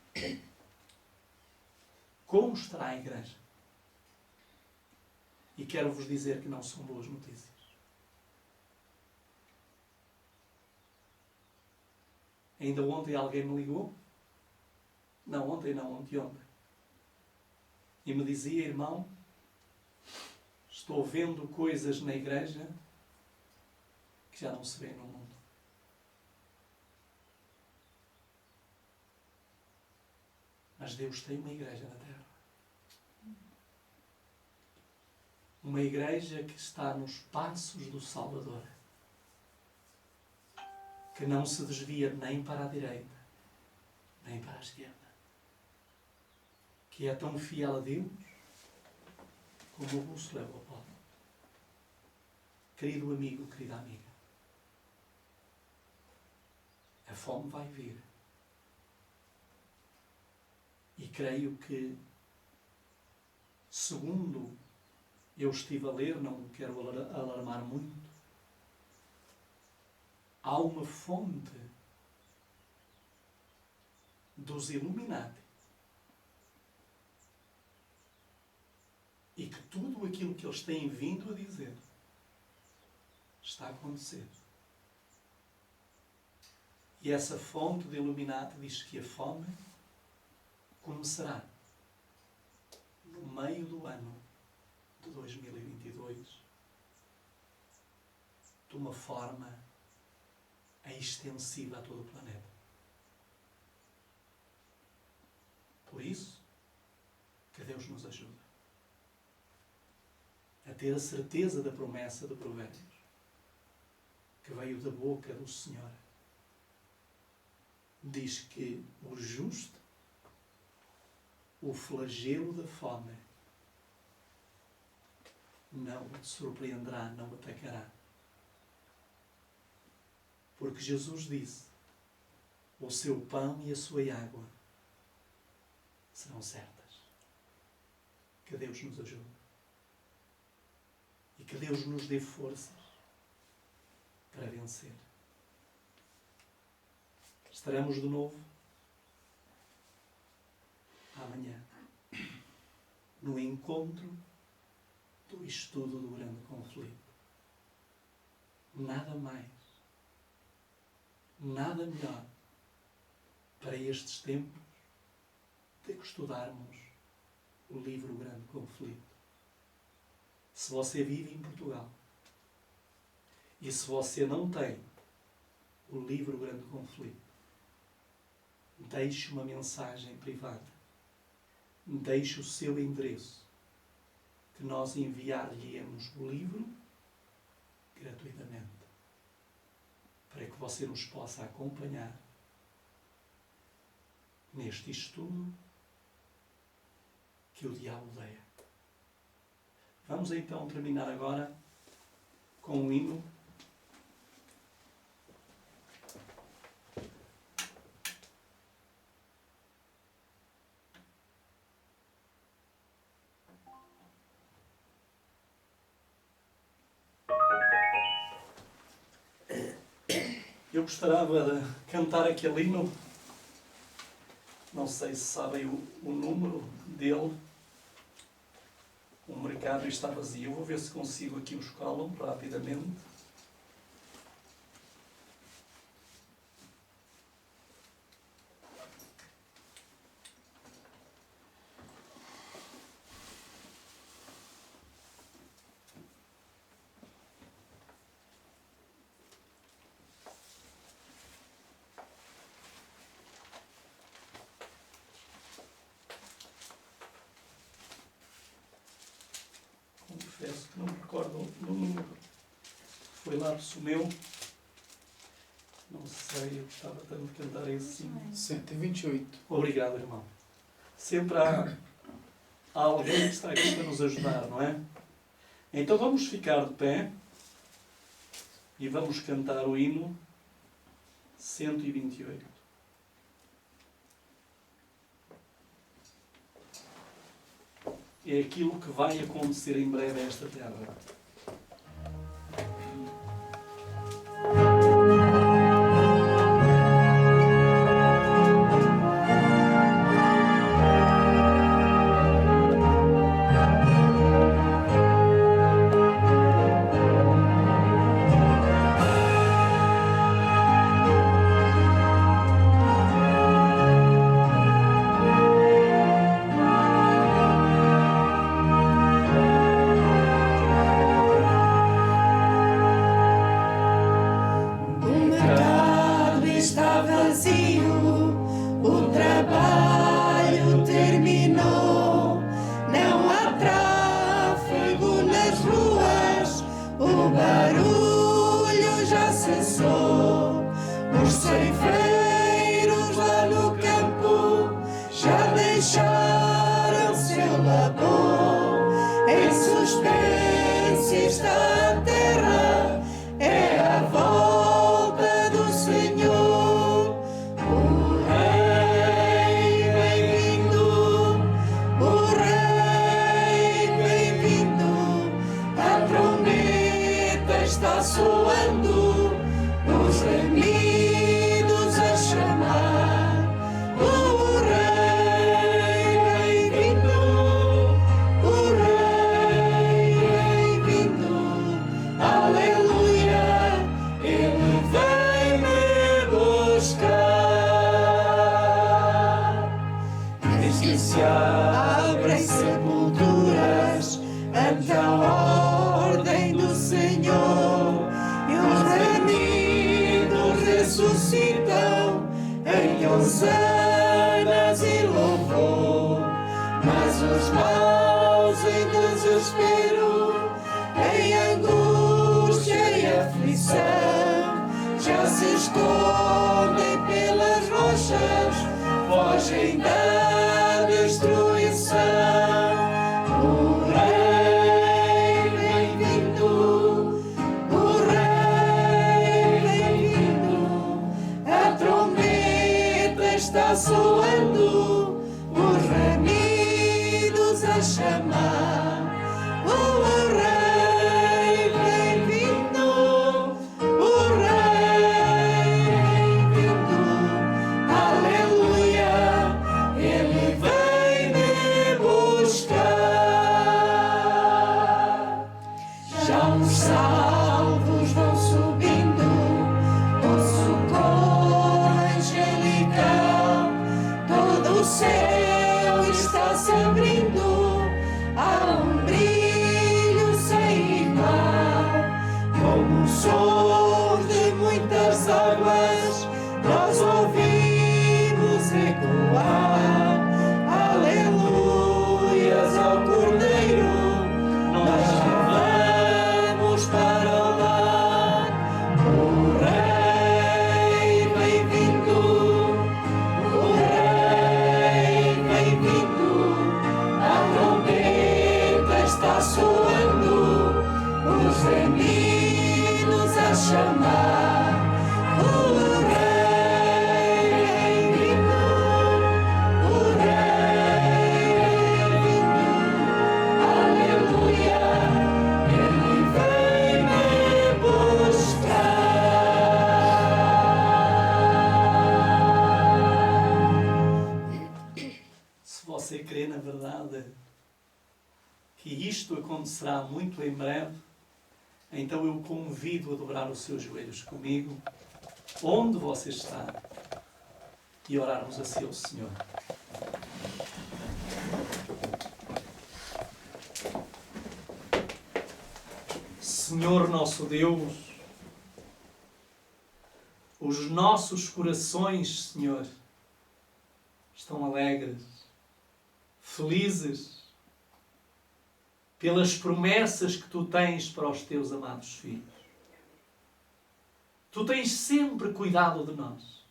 Como estará a Igreja? E quero-vos dizer que não são boas notícias. Ainda ontem alguém me ligou. Não, ontem não, anteontem. E me dizia: irmão, estou vendo coisas na Igreja que já não se vê no mundo. Mas Deus tem uma Igreja na Terra. Uma Igreja que está nos passos do Salvador. Que não se desvia nem para a direita, nem para a esquerda. Que é tão fiel a Deus como o buço leva ao pó. Querido amigo, querida amiga, a fome vai vir. E creio que, segundo eu estive a ler, não quero alarmar muito, há uma fonte dos Illuminati. E que tudo aquilo que eles têm vindo a dizer está a acontecer. E essa fonte de Illuminati diz que a fome começará no meio do ano de 2022 de uma forma extensiva a todo o planeta. Por isso, que Deus nos ajude a ter a certeza da promessa de Provérbios que veio da boca do Senhor. Diz que o justo, o flagelo da fome, não o surpreenderá, não o atacará. Porque Jesus disse, o seu pão e a sua água serão certas. Que Deus nos ajude. E que Deus nos dê forças para vencer. Estaremos de novo amanhã no encontro do estudo do grande conflito. Nada mais, nada melhor para estes tempos do que estudarmos o livro Grande Conflito. Se você vive em Portugal e se você não tem o livro Grande Conflito, deixe uma mensagem privada, deixe o seu endereço, que nós enviar-lhe-emos o livro gratuitamente, para que você nos possa acompanhar neste estudo que o diabo odeia. Vamos então terminar agora com o hino. Eu gostava de cantar aquele hino, não sei se sabem o número dele. O mercado está vazio. Eu vou ver se consigo aqui o escalo rapidamente. Confesso que não me recordo do número. Foi lapso meu. Não sei, eu gostava tanto de cantar esse sim. 128. Obrigado, irmão. Sempre há alguém que está aqui para nos ajudar, não é? Então vamos ficar de pé e vamos cantar o hino 128. É aquilo que vai acontecer em breve a esta terra. Soando, os remidos a chamar, o em hosanas e louvor, mas os maus em desespero, em angústia e aflição, já se escondem pelas rochas, fogem da destruição. O Rei bem-vindo, o Rei bem-vindo, a trombeta está soando, os remidos a chamar. O Rei bem-vindo, o Rei bem-vindo, aleluia, Ele vem me buscar. Já os salvos vão subindo, o socorro angelical, todo o céu está se abrindo, há um brilho sem igual, como o som de muitas águas, nós ouvimos ecoar. Aleluias ao Cordeiro, nós já vamos para o lar. O Rei bem-vindo, o Rei bem-vindo, a trombeta está soando, os remidos a chamar. O Rei bem-vindo, o Rei bem-vindo, aleluia, Ele vem me buscar. Se você crê na verdade que isto acontecerá muito em breve, então eu convido a dobrar os seus joelhos comigo, onde você está, e orarmos assim ao Senhor. Senhor nosso Deus, os nossos corações, Senhor, estão alegres, felizes, pelas promessas que Tu tens para os Teus amados filhos. Tu tens sempre cuidado de nós.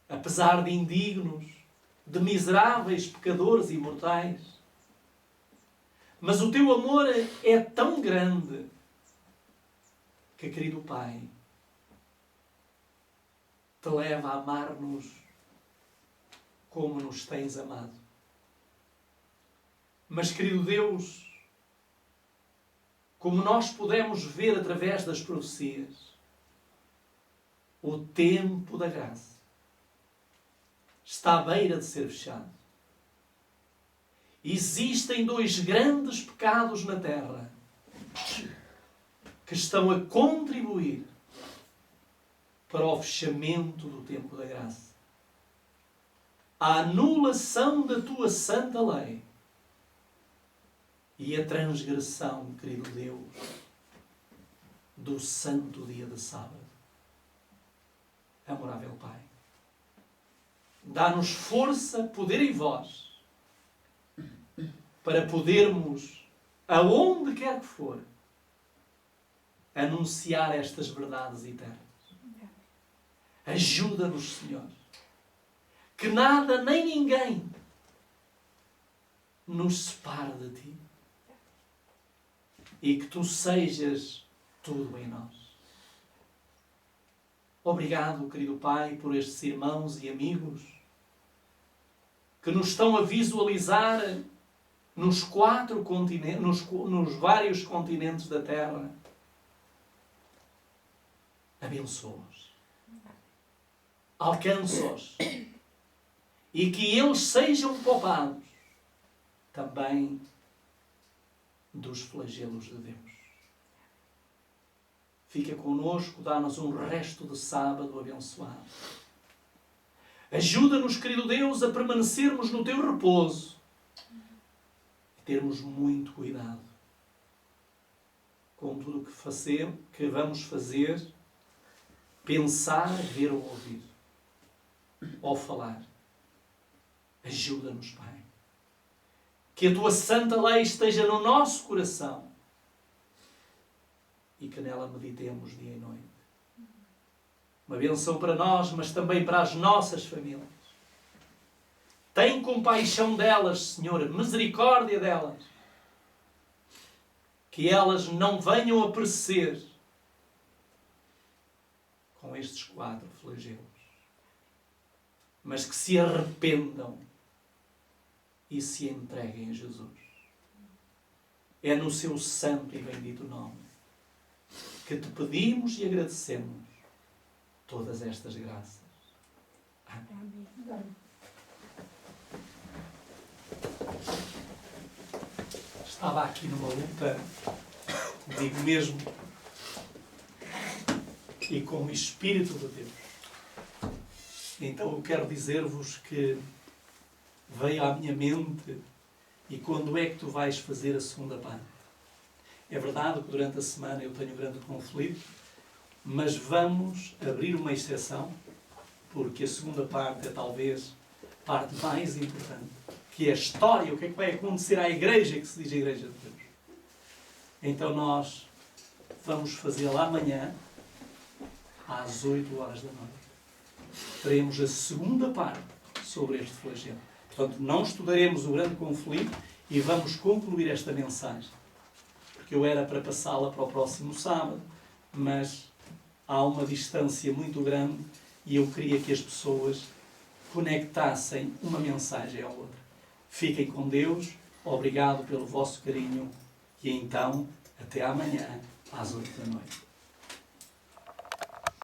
Apesar de indignos, de miseráveis pecadores e mortais. Mas o Teu amor é tão grande que, querido Pai, Te leva a amar-nos como nos tens amado. Mas, querido Deus, como nós podemos ver através das profecias, o tempo da graça está à beira de ser fechado. Existem dois grandes pecados na terra que estão a contribuir para o fechamento do tempo da graça. A anulação da Tua santa lei e a transgressão, querido Deus, do santo dia de sábado. Amorável Pai, dá-nos força, poder e voz para podermos, aonde quer que for, anunciar estas verdades eternas. Ajuda-nos, Senhor, que nada nem ninguém nos separe de Ti e que Tu sejas tudo em nós. Obrigado, querido Pai, por estes irmãos e amigos que nos estão a visualizar nos quatro continentes, nos vários continentes da Terra. Abençoa-os. Alcança-os. E que eles sejam poupados também dos flagelos de Deus. Fica conosco, dá-nos um resto de sábado abençoado. Ajuda-nos, querido Deus, a permanecermos no Teu repouso e termos muito cuidado com tudo o que vamos fazer, pensar, ver ou ouvir. ao falar. Ajuda-nos, Pai. Que a Tua santa lei esteja no nosso coração e que nela meditemos dia e noite. Uma bênção para nós, mas também para as nossas famílias. Tem compaixão delas, Senhor, misericórdia delas. Que elas não venham a perecer com estes 4 flagelos, mas que se arrependam e se entreguem a Jesus. É no seu santo e bendito nome que te pedimos e agradecemos todas estas graças. Amém. Estava aqui numa luta, digo mesmo, e com o Espírito de Deus. Então eu quero dizer-vos que veio à minha mente: e quando é que tu vais fazer a segunda parte? É verdade que durante a semana eu tenho grande conflito, mas vamos abrir uma exceção, porque a segunda parte é talvez a parte mais importante, que é a história, o que é que vai acontecer à igreja, que se diz a Igreja de Deus. Então nós vamos fazê-la amanhã, às 8 horas da noite. Teremos a segunda parte sobre este flagelo. Portanto, não estudaremos o grande conflito e vamos concluir esta mensagem. Porque eu era para passá-la para o próximo sábado, mas há uma distância muito grande e eu queria que as pessoas conectassem uma mensagem à outra. Fiquem com Deus, obrigado pelo vosso carinho e então, até amanhã, às 8 da noite.